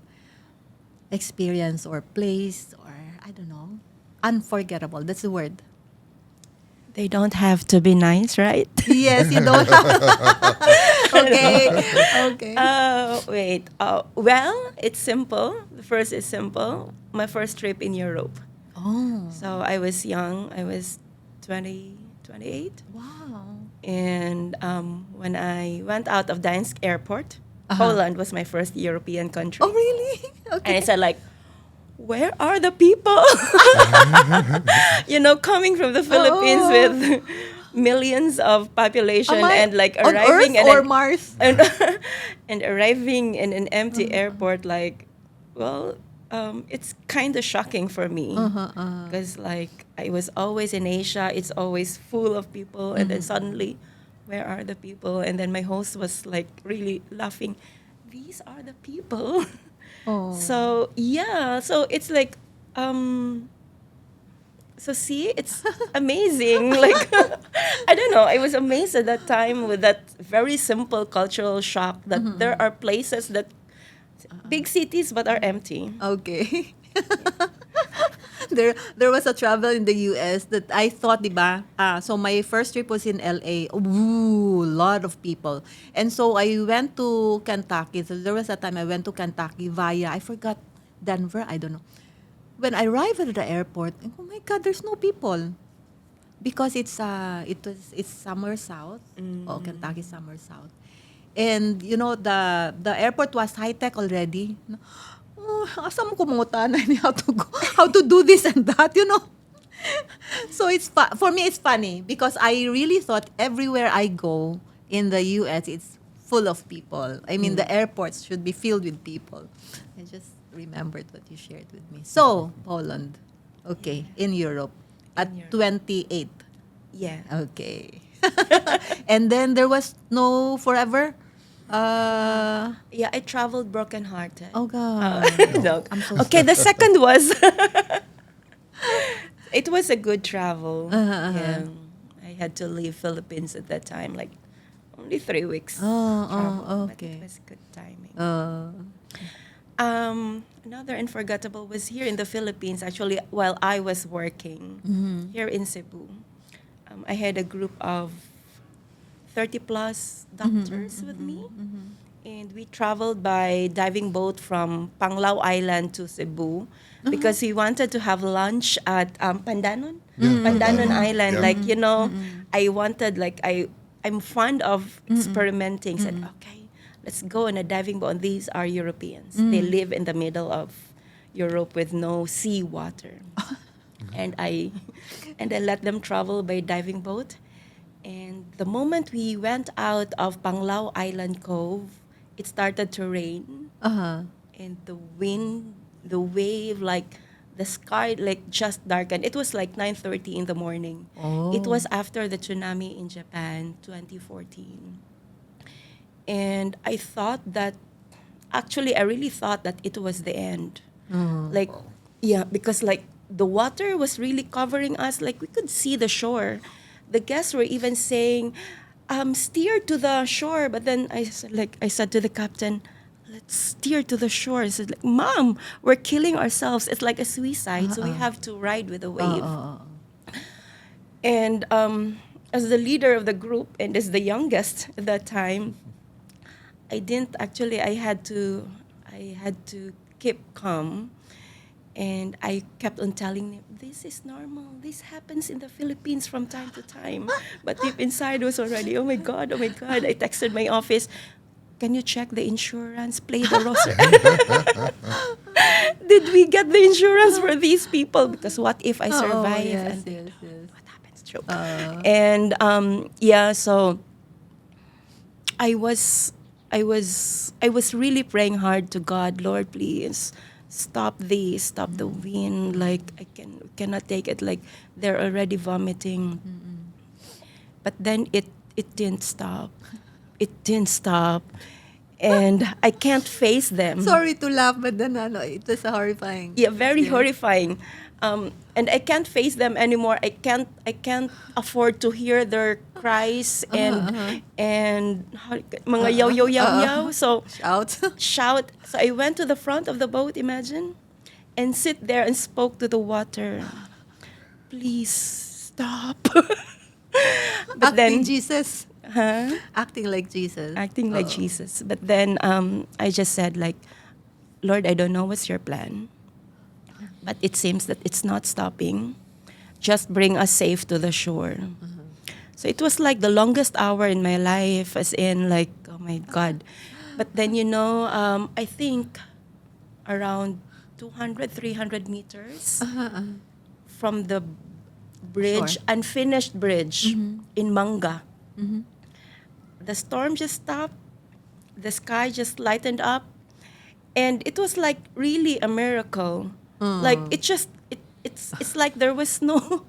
experience or place, or I don't know, unforgettable? That's the word. They don't have to be nice, right? Yes, you don't. Okay. Okay. Wait. Well, it's simple. The first is simple. My first trip in Europe. Oh, So I was young. I was 28. wow. And when I went out of Gdańsk airport, Uh-huh. Poland was my first European country. Oh, really? And Okay. I said, like, where are the people? Coming from the Philippines Oh. with millions of population Am I and like on arriving Earth in or an, Mars? and, and arriving in an empty airport, like, well, it's kind of shocking for me because like I was always in Asia, it's always full of people, and then suddenly, where are the people? And then my host was like really laughing. These are the people. Oh. So yeah, so it's like, so see, it's amazing. Like, I don't know, I was amazed at that time with that very simple cultural shock that there are places that big cities but are empty. Okay. There was a travel in the US that I thought, di ba? So my first trip was in LA. Ooh, lot of people. And so I went to Kentucky. So there was a time I went to Kentucky via, I forgot, Denver, I don't know. When I arrived at the airport, oh my God, there's no people. Because it's somewhere south. Oh, Kentucky somewhere south. And the airport was high tech already. Oh, asa mo kumunta na how to do this and that. So for me it's funny because I really thought everywhere I go in the US it's full of people. I mean the airports should be filled with people. I just remembered what you shared with me. So, Poland. Okay, in Europe at In Europe. 28. Yeah. Okay. And then there was no forever. Yeah, I traveled brokenhearted. Oh God. No. I'm so Okay, the second was it was a good travel. Yeah. I had to leave Philippines at that time, like only 3 weeks travel, but okay. it was good timing. Uh, Another unforgettable was here in the Philippines. Actually, while I was working here in Cebu, I had a group of 30 plus doctors with me, and we traveled by diving boat from Panglao Island to Cebu because we wanted to have lunch at Pandanon, Pandanon Island. Yeah. Like I wanted I'm fond of experimenting. Said okay, let's go on a diving boat. And these are Europeans. They live in the middle of Europe with no sea water. And I let them travel by diving boat. And the moment we went out of Panglao Island Cove, it started to rain. And the wind, the wave, like the sky, like just darkened. It was like 9:30 in the morning. It was after the tsunami in Japan, 2014. And I thought that, actually, I really thought that it was the end. Like, yeah, because like the water was really covering us. Like we could see the shore. The guests were even saying, steer to the shore. But then I said to the captain, let's steer to the shore. It's like, Mom, we're killing ourselves. It's like a suicide. So we have to ride with the wave. And as the leader of the group and as the youngest at that time, I didn't actually. I had to keep calm, and I kept on telling him, "This is normal. This happens in the Philippines from time to time." But deep inside was already, oh my God, oh my God. I texted my office, "Can you check the insurance? Play the roster." Did we get the insurance for these people? Because what if I survive? Yes, And yes, yes. what happens? Joke. And yeah, so I was I was really praying hard to God, Lord, please stop this, stop the wind. Like cannot take it. Like they're already vomiting. But then it didn't stop. It didn't stop. And I can't face them. Sorry to laugh, but then it was horrifying. Yeah, very horrifying. And I can't face them anymore. I can't afford to hear their cries and mga yaw yaw yaw yaw. So Out. shout. So I went to the front of the boat, imagine, and sit there and spoke to the water. Please stop. But Acting then Jesus. huh? Acting like Jesus. Acting like Jesus. But then I just said like, Lord, I don't know what's your plan, but it seems that it's not stopping. Just bring us safe to the shore. So it was like the longest hour in my life, as in like, oh my God. But then, I think around 200, 300 meters from the bridge, Shore. unfinished bridge in Manga. The storm just stopped. The sky just lightened up. And it was like really a miracle. Like it's like there was no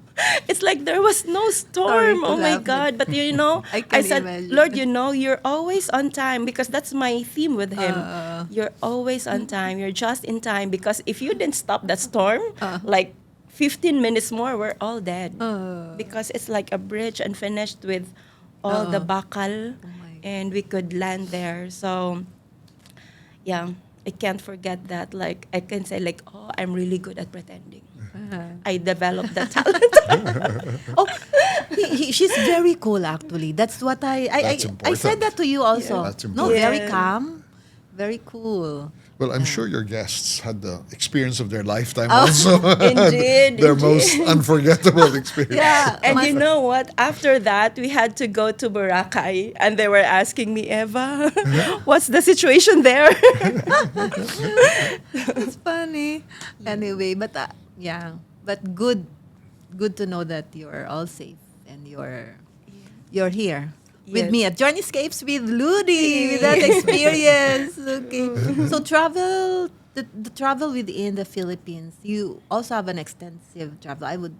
it's like there was no storm. to Oh my laugh, God. But I can said, imagine. Lord, you're always on time, because that's my theme with him. You're always on time. You're just in time, because if you didn't stop that storm, like 15 minutes more, we're all dead. Because it's like a bridge unfinished with all the bakal, my and we could land there. So yeah, I can't forget that. Like I can say like, oh, I'm really good at pretending. I developed that talent. Oh, she's very cool actually. That's what That's I said important. that to you also. That's No, important. very Yeah. calm, very cool. Well, I'm sure your guests had the experience of their lifetime also. Indeed, Their indeed. most unforgettable experience. Yeah, And mas- you know what? After that, we had to go to Boracay, and they were asking me, Eva, what's the situation there? it's funny. Anyway, but yeah, but good to know that you're all safe and you're here with Yes. me at Journeyscapes with Ludy with that experience. Okay, so the travel within the Philippines. You also have an extensive travel, I would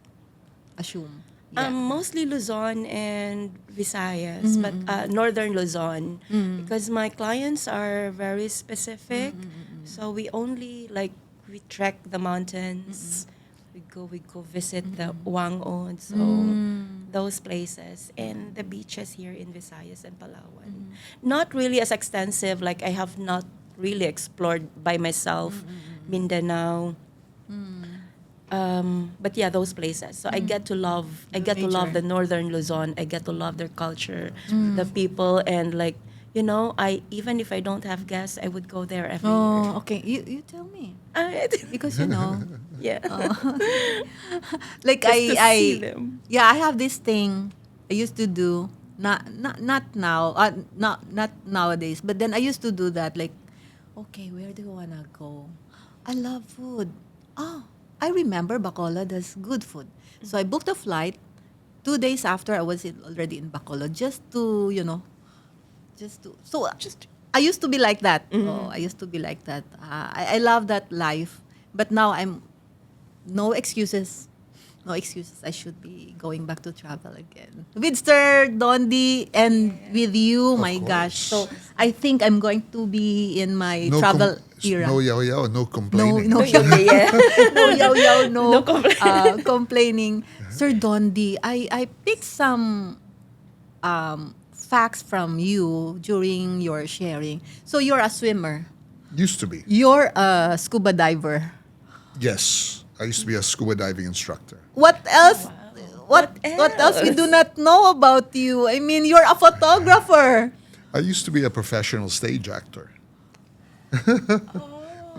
assume. Yeah. Mostly Luzon and Visayas, but Northern Luzon, because my clients are very specific. So we only we trek the mountains. We go visit the Wangod, so those places, and the beaches here in Visayas and Palawan. Not really as extensive. Like I have not really explored by myself Mindanao. But yeah, those places. So I get to love. I get to love Major. the Northern Luzon. I get to love their culture, the people, and I even if I don't have guests, I would go there every year. Oh, okay. You tell me because Yeah. like Just to see them. yeah, I have this thing I used to do, not now, not nowadays, but then I used to do that, like, okay, where do you wanna go? I love food. Oh, I remember Bacolod has good food, so I booked a flight 2 days after I was already in Bacolod, just to I used to be like that. Oh, I used to be like that. I love that life, but now I'm no excuses. No excuses. I should be going back to travel again with Sir Dondi and with you. My gosh! So I think I'm going to be in my travel era. No yaw yaw, no complaining. No, Yeah. no, yaw, no, No complaint. complaining. Sir Dondi, I picked some facts from you during your sharing. So you're a swimmer. Used to be. You're a scuba diver. Yes. I used to be a scuba diving instructor. What else? What What else we else? do not know about you? I mean, you're a photographer. I used to be a professional stage actor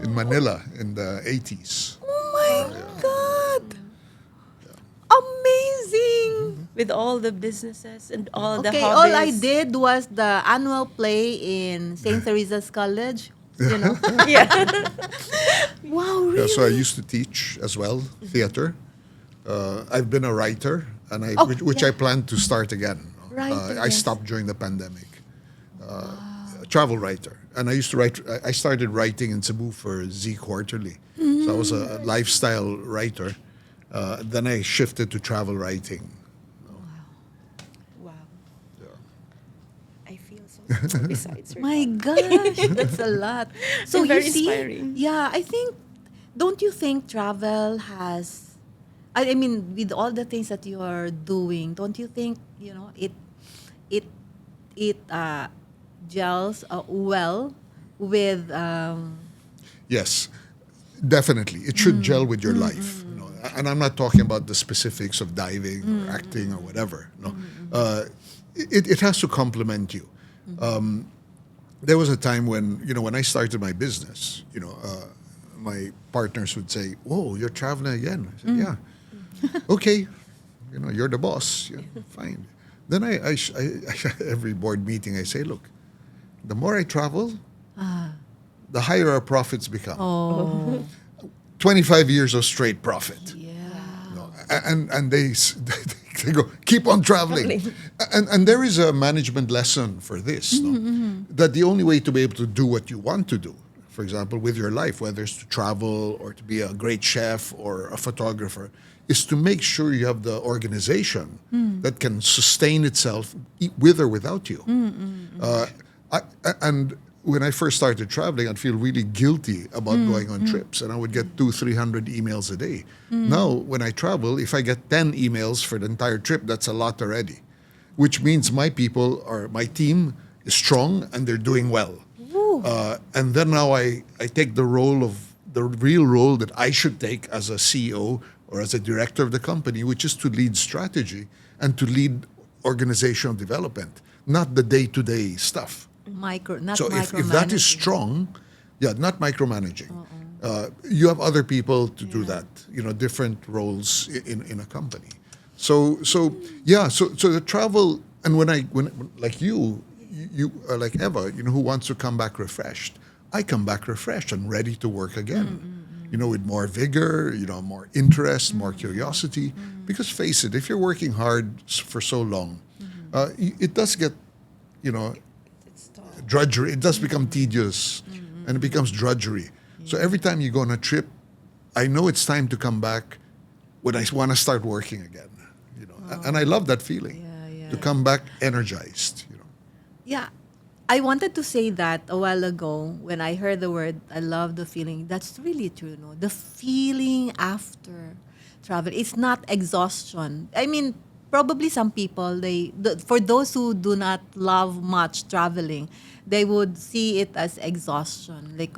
in Manila in the 80s. Oh my God. Amazing. With all the businesses and all the Okay, hobbies. all I did was the annual play in St. Teresa's College. You know? Yeah. Wow, Yeah, really? so I used to teach as well, theater. I've been a writer, and which I plan to start again. Writer, I yes. stopped during the pandemic. Travel writer, and I used to write. I started writing in Cebu for Z Quarterly, so I was a lifestyle writer. Then I shifted to travel writing. Wow. I feel so small besides her. My gosh, that's a lot. So And very you see, inspiring. yeah, I think, don't you think travel has, I mean, with all the things that you are doing, don't you think, it gels well with, Yes, definitely. It should gel with your life. You know? And I'm not talking about the specifics of diving or acting or whatever. No, it has to complement you. There was a time when when I started my business. My partners would say, "Whoa, you're traveling again." I said, "Yeah." Okay, you're the boss. Yeah, fine. Then I every board meeting I say, "Look, the more I travel, the higher our profits become. oh, 25 years of straight profit. yeah. No, and they go, keep on traveling. And there is a management lesson for this, no? That the only way to be able to do what you want to do, for example, with your life, whether it's to travel or to be a great chef or a photographer, is to make sure you have the organization that can sustain itself with or without you. And when I first started traveling, I'd feel really guilty about going on trips, and I would get 200-300 emails a day. Now, when I travel, if I get 10 emails for the entire trip, that's a lot already, which means my people or my team is strong and they're doing well. And then now I take the real role that I should take as a CEO or as a director of the company, which is to lead strategy and to lead organizational development, not the day-to-day stuff. Not So if that is micromanaging. strong, not micromanaging. You have other people to do that. Different roles in a company. So the travel, and when like you are like Eva, who wants to come back refreshed. I come back refreshed and ready to work again. With more vigor, more interest, more curiosity. Because face it, if you're working hard for so long, it does get, drudgery. It does become tedious, and it becomes drudgery. So every time you go on a trip, I know it's time to come back when I want to start working again. And I love that feeling Yeah. to come back energized. Yeah. I wanted to say that a while ago when I heard the word, I love the feeling. That's really true, no? The feeling after travel. It's not exhaustion. I mean, probably some people, for those who do not love much traveling, they would see it as exhaustion. Like,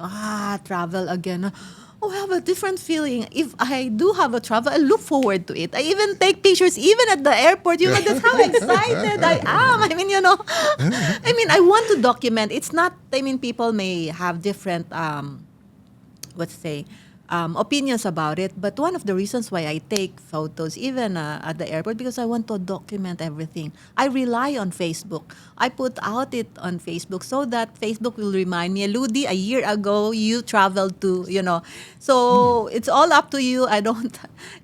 travel again. Oh, I have a different feeling. If I do have a travel, I look forward to it. I even take pictures, even at the airport. That's how excited I am. I mean, I want to document. It's not, people may have different, opinions about it. But one of the reasons why I take photos, even at the airport, because I want to document everything. I rely on Facebook. I put out it on Facebook so that Facebook will remind me, Ludy, a year ago you traveled to, So it's all up to you.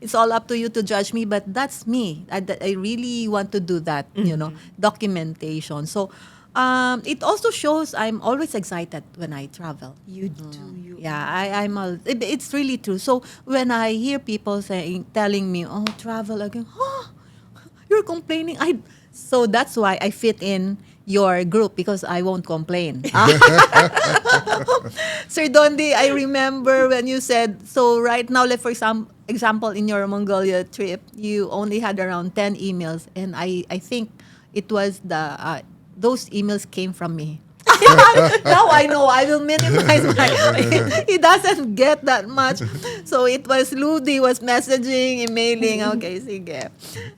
It's all up to you to judge me, but that's me. I really want to do that, documentation. So it also shows I'm always excited when I travel. You do. Yeah, it's really true. So when I hear people telling me, "Oh, travel again," you're complaining. So that's why I fit in your group because I won't complain. Sir Dondi, I remember when you said, so right now, like for example, in your Mongolia trip, you only had around 10 emails, and I think it was those emails came from me. Now I know. I will minimize my. He doesn't get that much. So it was Ludy was messaging, emailing. Okay, sige.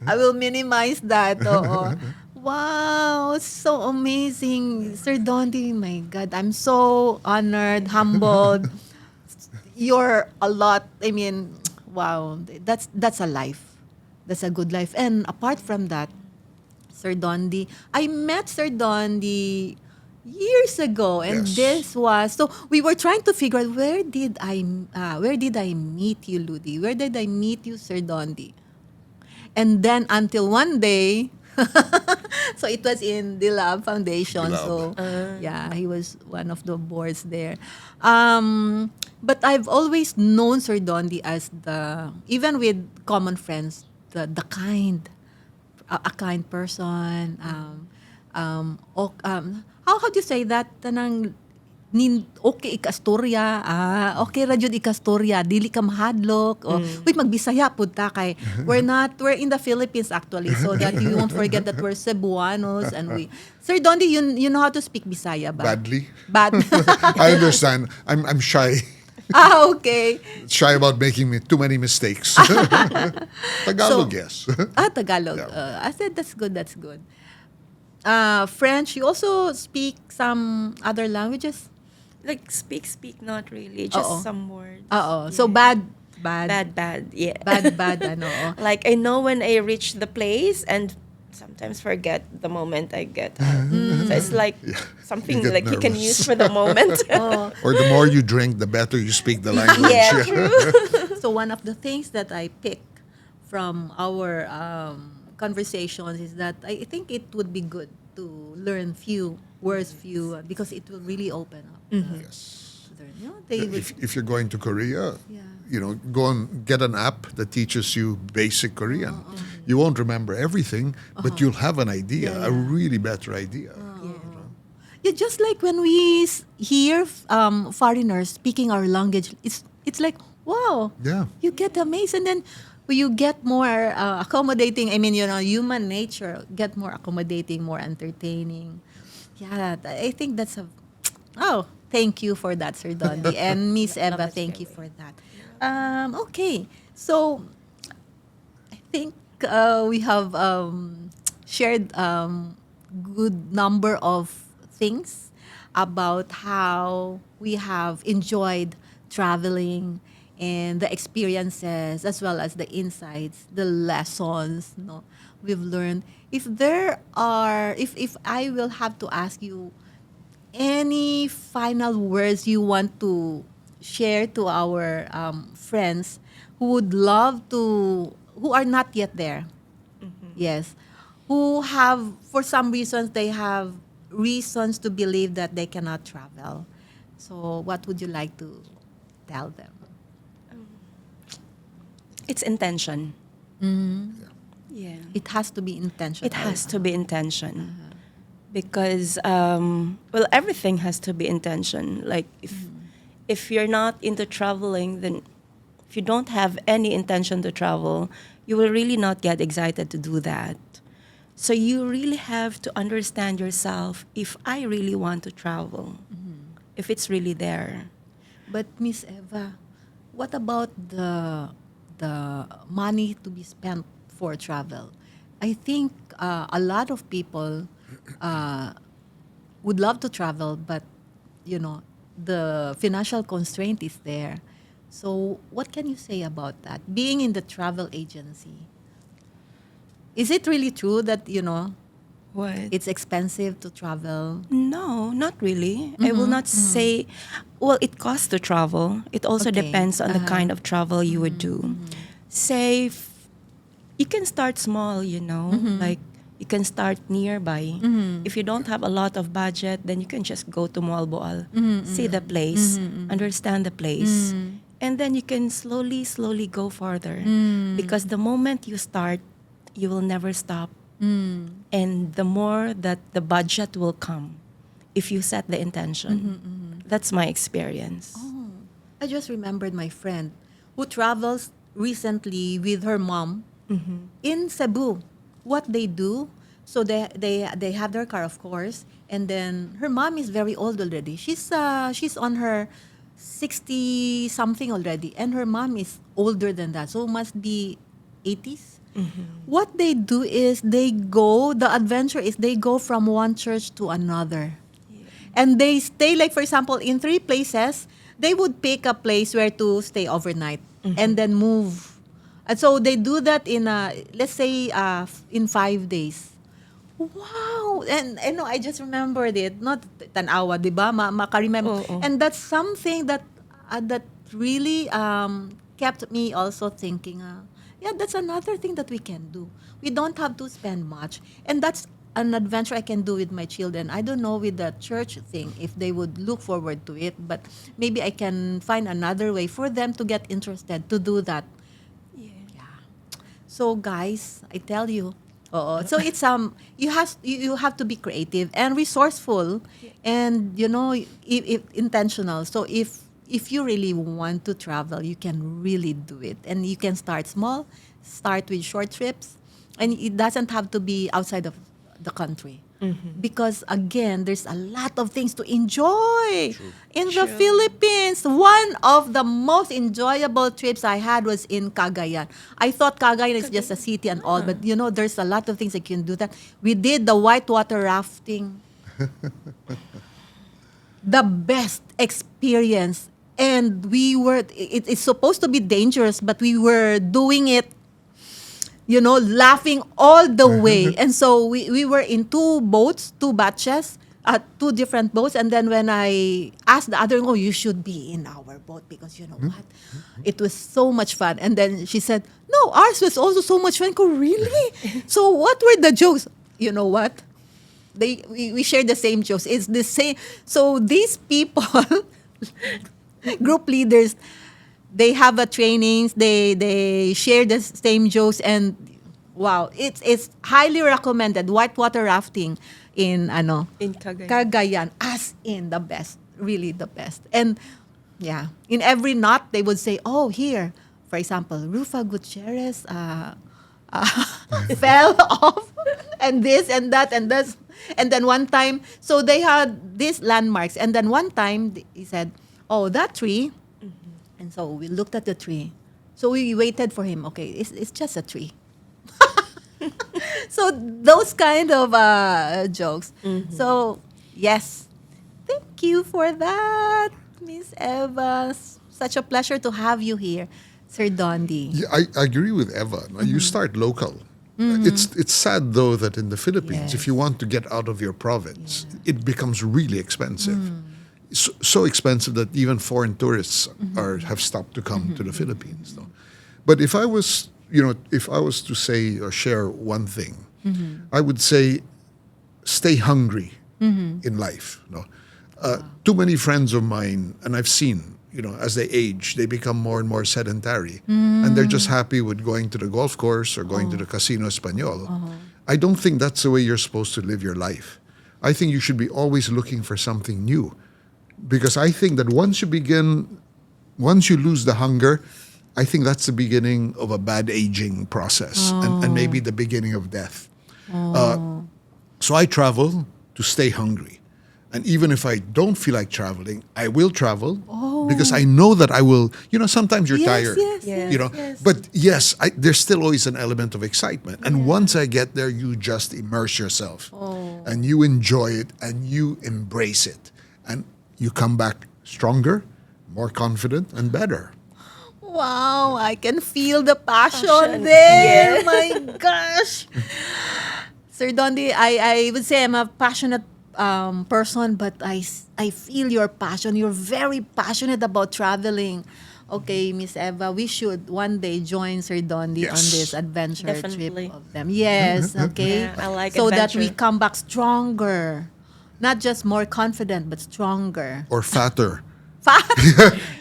I will minimize that. Oo. Wow, so amazing. Sir Dondi, my God. I'm so honored, humbled. You're a lot. I mean, wow. That's a life. That's a good life. And apart from that, Sir Dondi, I met Sir Dondi years ago, and Yes. this was so we were trying to figure out where did I meet you, Ludy? Where did I meet you, Sir Dondi? And then until one day, so it was in the Lab Foundation. Dilab. So yeah, he was one of the boards there. But I've always known Sir Dondi as even with common friends, the kind, a kind person. How do you say that? Tanang okay ikastorya, okay ra jud ikastorya, dili ka mahadlok, o wait magbisaya pud ta kay we're in the Philippines actually, so that you won't forget that we're Cebuanos, and Sir Dondi, you know how to speak Bisaya ba? Badly. Bad. I understand. I'm shy. Okay. Shy about making too many mistakes. Tagalog, yes. Tagalog. Yeah. I said that's good. French. You also speak some other languages? Like speak, not really. Just Oo. some words. Oo. So bad. Bad, yeah. Bad, ano. Like I know when I reach the place and sometimes forget the moment I get out. So it's like something You get like you can nervous. use for the moment. Or the more you drink, the better you speak the language. Yeah, true. So one of the things that I pick from our conversations is that I think it would be good to learn few words, because it will really open up. Yes. You know, they would, If you're going to Korea, Yeah. go and get an app that teaches you basic Korean. You won't remember everything, but you'll have an idea, a really better idea. yeah, just like when we hear foreigners speaking our language, it's like wow, Yeah. you get amazed, and then you get more accommodating. I mean, human nature get more accommodating, more entertaining. Yeah, I think that's thank you for that, Sir Dondi, and Miss Eva, Love it, thank you really. for that. Okay, so I think we have shared good number of things about how we have enjoyed traveling and the experiences as well as the insights, the lessons we've learned. If I will have to ask you any final words you want to share to our friends who are not yet there. Yes. Who have, for some reasons, they have reasons to believe that they cannot travel. So what would you like to tell them? It's intention. Yeah. It has to be intentional. It has to be intention. Because everything has to be intention. Like if you're not into traveling, then if you don't have any intention to travel, you will really not get excited to do that. So you really have to understand yourself if I really want to travel, if it's really there. But Miss Eva, what about the money to be spent for travel? I think a lot of people would love to travel, but the financial constraint is there. So what can you say about that? Being in the travel agency, is it really true that What? it's expensive to travel? No, not really. I will not say, well, it costs to travel. It also Okay. depends on the kind of travel you would do. Say, you can start small, like you can start nearby. If you don't have a lot of budget, then you can just go to Moalboal, see the place, understand the place. And then you can slowly go further. Because the moment you start, you will never stop. And the more that the budget will come if you set the intention. That's my experience. I just remembered my friend who travels recently with her mom in Cebu. What they do, So they have their car, of course, and then her mom is very old already. She's on her 60 something already, and her mom is older than that, so must be 80s. What they do is the adventure is they go from one church to another. And they stay, like, for example, in three places, they would pick a place where to stay overnight and then move. And so they do that in, let's say, in 5 days. Wow! And no, I just remembered it. Not tanawa, di ba? Maka-remember. Oo. And that's something that really kept me also thinking, yeah, that's another thing that we can do. We don't have to spend much. And that's an adventure I can do with my children. I don't know with the church thing if they would look forward to it, but maybe I can find another way for them to get interested to do that. Yeah. So guys, I tell you, so it's you have to be creative and resourceful, and if intentional. So if you really want to travel, you can really do it, and you can start small, start with short trips, and it doesn't have to be outside of the country. Because again, there's a lot of things to enjoy in the Philippines. One of the most enjoyable trips I had was in Cagayan. I thought Cagayan is just a city and all, but there's a lot of things that you can do that. We did the whitewater rafting. The best experience. And it's supposed to be dangerous, but we were doing it, laughing all the way. And so we were in two boats, two batches, two different boats. And then when I asked the other, you should be in our boat because you know what? It was so much fun. And then she said, no, ours was also so much fun. I go, really? So what were the jokes? You know what? We share the same jokes. It's the same. So these people, group leaders, they have a trainings, they share the same jokes, and wow, it's highly recommended. Whitewater rafting in Cagayan, as in the best, really the best. And yeah, in every knot they would say, oh, here, for example, Rufa Gutierrez fell off, and this and that and this. And then one time, so they had these landmarks, and then one time he said, oh, that tree. And so we looked at the tree. So we waited for him. Okay, it's just a tree. So those kind of jokes. So yes, thank you for that, Miss Eva. Such a pleasure to have you here, Sir Dondi. Yeah, I agree with Eva. You start local. It's sad, though, that in the Philippines, if you want to get out of your province, it becomes really expensive. So expensive that even foreign tourists have stopped to come to the Philippines. No? But if I was to say or share one thing, I would say stay hungry in life. No? Too many friends of mine, and I've seen, as they age, they become more and more sedentary. And they're just happy with going to the golf course or going to the Casino Español. I don't think that's the way you're supposed to live your life. I think you should be always looking for something new. Because I think that once you lose the hunger, I think that's the beginning of a bad aging process and maybe the beginning of death. So I travel to stay hungry. And even if I don't feel like traveling, I will travel because I know that I will, sometimes you're tired, Yes. but yes, there's still always an element of excitement. And once I get there, you just immerse yourself and you enjoy it and you embrace it. And you come back stronger, more confident, and better. Wow, I can feel the passion there. My gosh. Sir Dondi, I would say I'm a passionate person, but I feel your passion. You're very passionate about traveling. Okay, Miss Eva, we should one day join Sir Dondi on this adventure Definitely. trip of them. Yes, okay. Yeah, I like so that adventure. we come back stronger. Not just more confident, but stronger. Or fatter. Fat.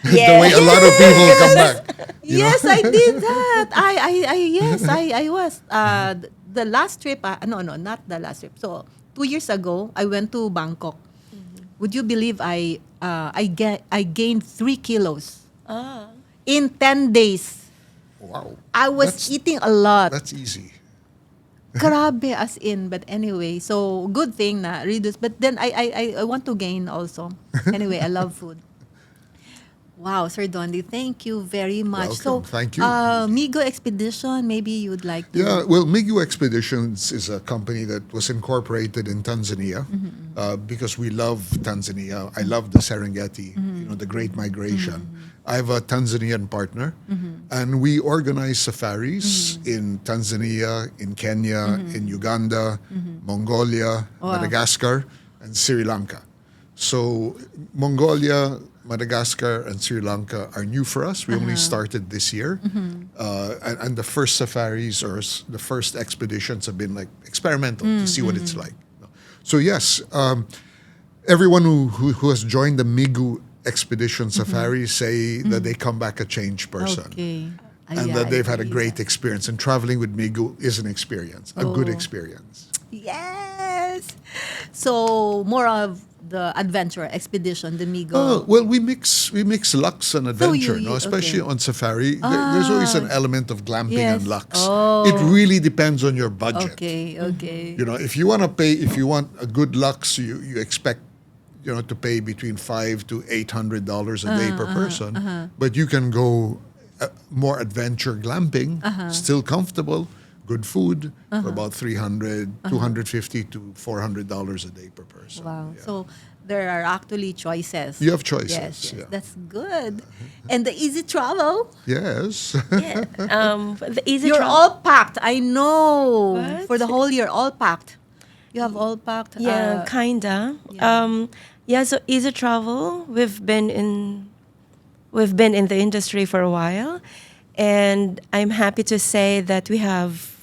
The way a lot of people come back. Yes, I did that. I was. The last trip, no, not the last trip. So 2 years ago, I went to Bangkok. Would you believe I gained 3 kilos in 10 days? Wow. I was eating a lot. That's easy. Grabe as in, but anyway, so good thing na reduce. But then I want to gain also. Anyway, I love food. Wow, Sir Dondi, thank you very much. Welcome. Thank you. Miguu Expedition, maybe you'd like to. Yeah, well, Miguu Expeditions is a company that was incorporated in Tanzania because we love Tanzania. I love the Serengeti, the Great Migration. I have a Tanzanian partner, and we organize safaris in Tanzania, in Kenya, in Uganda, Mongolia, Madagascar, and Sri Lanka. So Mongolia, Madagascar, and Sri Lanka are new for us. We only started this year. And the first safaris or the first expeditions have been like experimental to see what it's like. So yes, everyone who has joined the Miguu expedition safari say that they come back a changed person. Okay. And Yeah, that I they've had a agree. great experience. And traveling with Miguu is an experience, a good experience. Yes. So more of the adventure expedition, the Miguu. Oh, well, we mix luxe and adventure, you- especially okay. on safari. There's always an element of glamping Yes. and luxe. Oh. It really depends on your budget. Okay, okay. If you want to pay, if you want a good luxe, you expect, to pay between $500 to $800 a day per person. But you can go more adventure glamping, still comfortable, good food for about $300, $250 to $400 a day per person. Wow. Yeah. So there are actually choices. You have choices, Yes, yeah. that's good. And the EasyTravel, Yes. Yeah. The easy you're travel. all packed. I know. What? For the whole year, all packed. You have all packed. Yeah, kinda. So EasyTravel, we've been in the industry for a while, and I'm happy to say that we have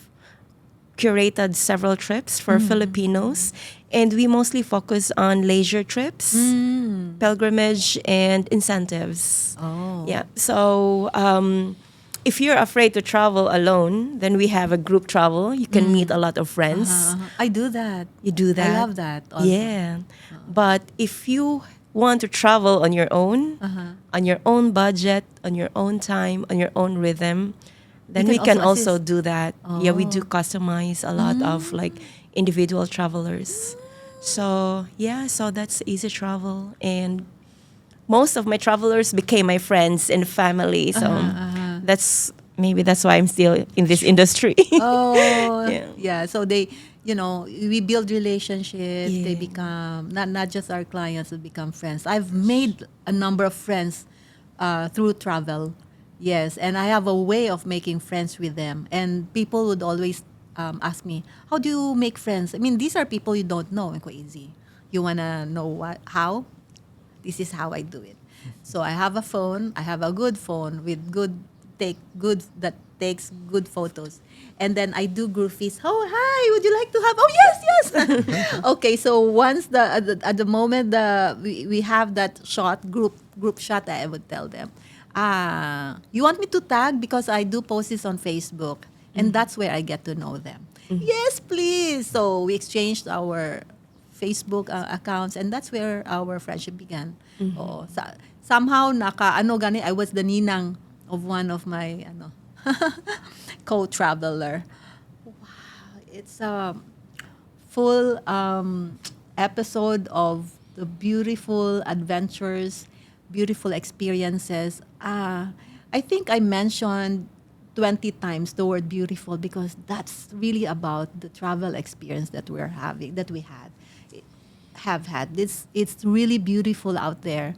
curated several trips for Filipinos, and we mostly focus on leisure trips, pilgrimage, and incentives. Oh. Yeah. So if you're afraid to travel alone, then we have a group travel. You can meet a lot of friends. I do that. You do that. I love that. Also. Yeah. But if you want to travel on your own, on your own budget, on your own time, on your own rhythm, then You we can can also also assist. do that. Yeah, we do customize a lot of like individual travelers. So so that's easy travel, and most of my travelers became my friends and family. So that's why I'm still in this industry. Oh, Yeah. yeah. So they, we build relationships. They Yeah. become not just our clients, they become friends. I've made a number of friends through travel. Yes, and I have a way of making friends with them. And people would always ask me, "How do you make friends?" I mean, these are people you don't know. It's quite easy. You wanna know how? This is how I do it. So I have a phone. I have a good phone with that takes good photos, and then I do groupies. Oh, hi! Would you like to have? Oh, yes, yes. Okay, so once at the moment we have that group shot, I would tell them, you want me to tag because I do post this on Facebook, and that's where I get to know them. Yes, please. So we exchanged our Facebook accounts, and that's where our friendship began. Oh, somehow I was the ninang of one of my co-traveler. Wow, it's a full episode of the beautiful adventures, beautiful experiences. I think I mentioned 20 times the word beautiful because that's really about the travel experience that we have had. It's really beautiful out there.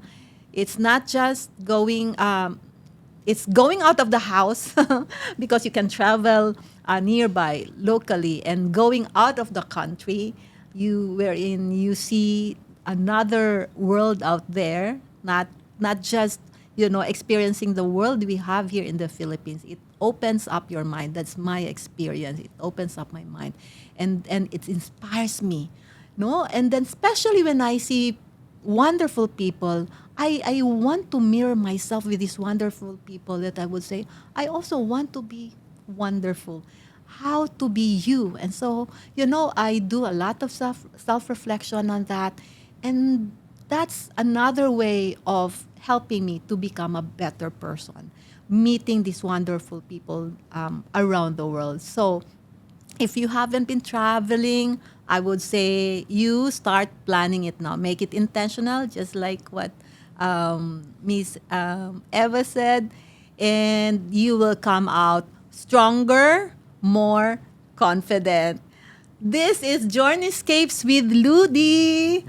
It's not just going. It's going out of the house because you can travel nearby locally, and going out of the country, wherein you see another world out there. Not just experiencing the world we have here in the Philippines. It opens up your mind. That's my experience. It opens up my mind, and it inspires me. No, and then especially when I see wonderful people, I want to mirror myself with these wonderful people that I would say, I also want to be wonderful. How to be you. And so, I do a lot of self-reflection on that. And that's another way of helping me to become a better person, meeting these wonderful people around the world. So if you haven't been traveling, I would say you start planning it now. Make it intentional, just like what Miss Eva said, and you will come out stronger, more confident. This is Journeyscapes with Ludy.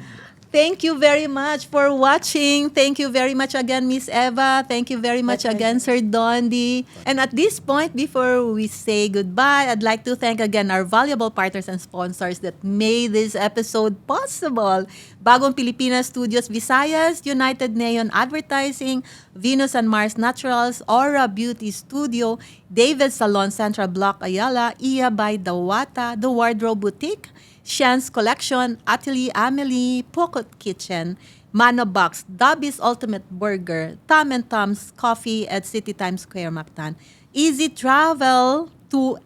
Thank you very much for watching. Thank you very much again, Miss Eva. Thank you very much again, Sir Dondi. And at this point, before we say goodbye, I'd like to thank again our valuable partners and sponsors that made this episode possible. Bagong Pilipinas Studios Visayas, United Neon Advertising, Venus and Mars Naturals, Aura Beauty Studio, David Salon Central Bloc Ayala, Iya by Dawata, The Wardrobe Boutique, Sienes Collection, Atelier Amelie, Pukot Kitchen, Manabox, Dubby's Ultimate Burger, Tom and Tom's Coffee at City Times Square, Mactan, EasyTravel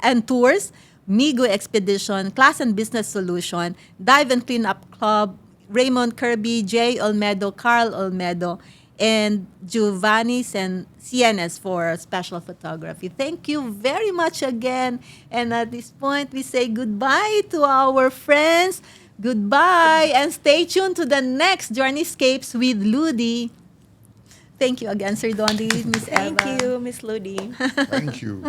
and Tours, Miguu Expedition, Clasen Business Solution, Dive and Clean Up Club, Raymond Kirby, Jay Olmedo, Carl Olmedo, and Giovanni and Sienes for special photography. Thank you very much again. And at this point, we say goodbye to our friends. Goodbye, and stay tuned to the next Journeyscapes with Ludy. Thank you again, Sir Dondi, Miss Eva. Thank you, Miss Ludy. Thank you.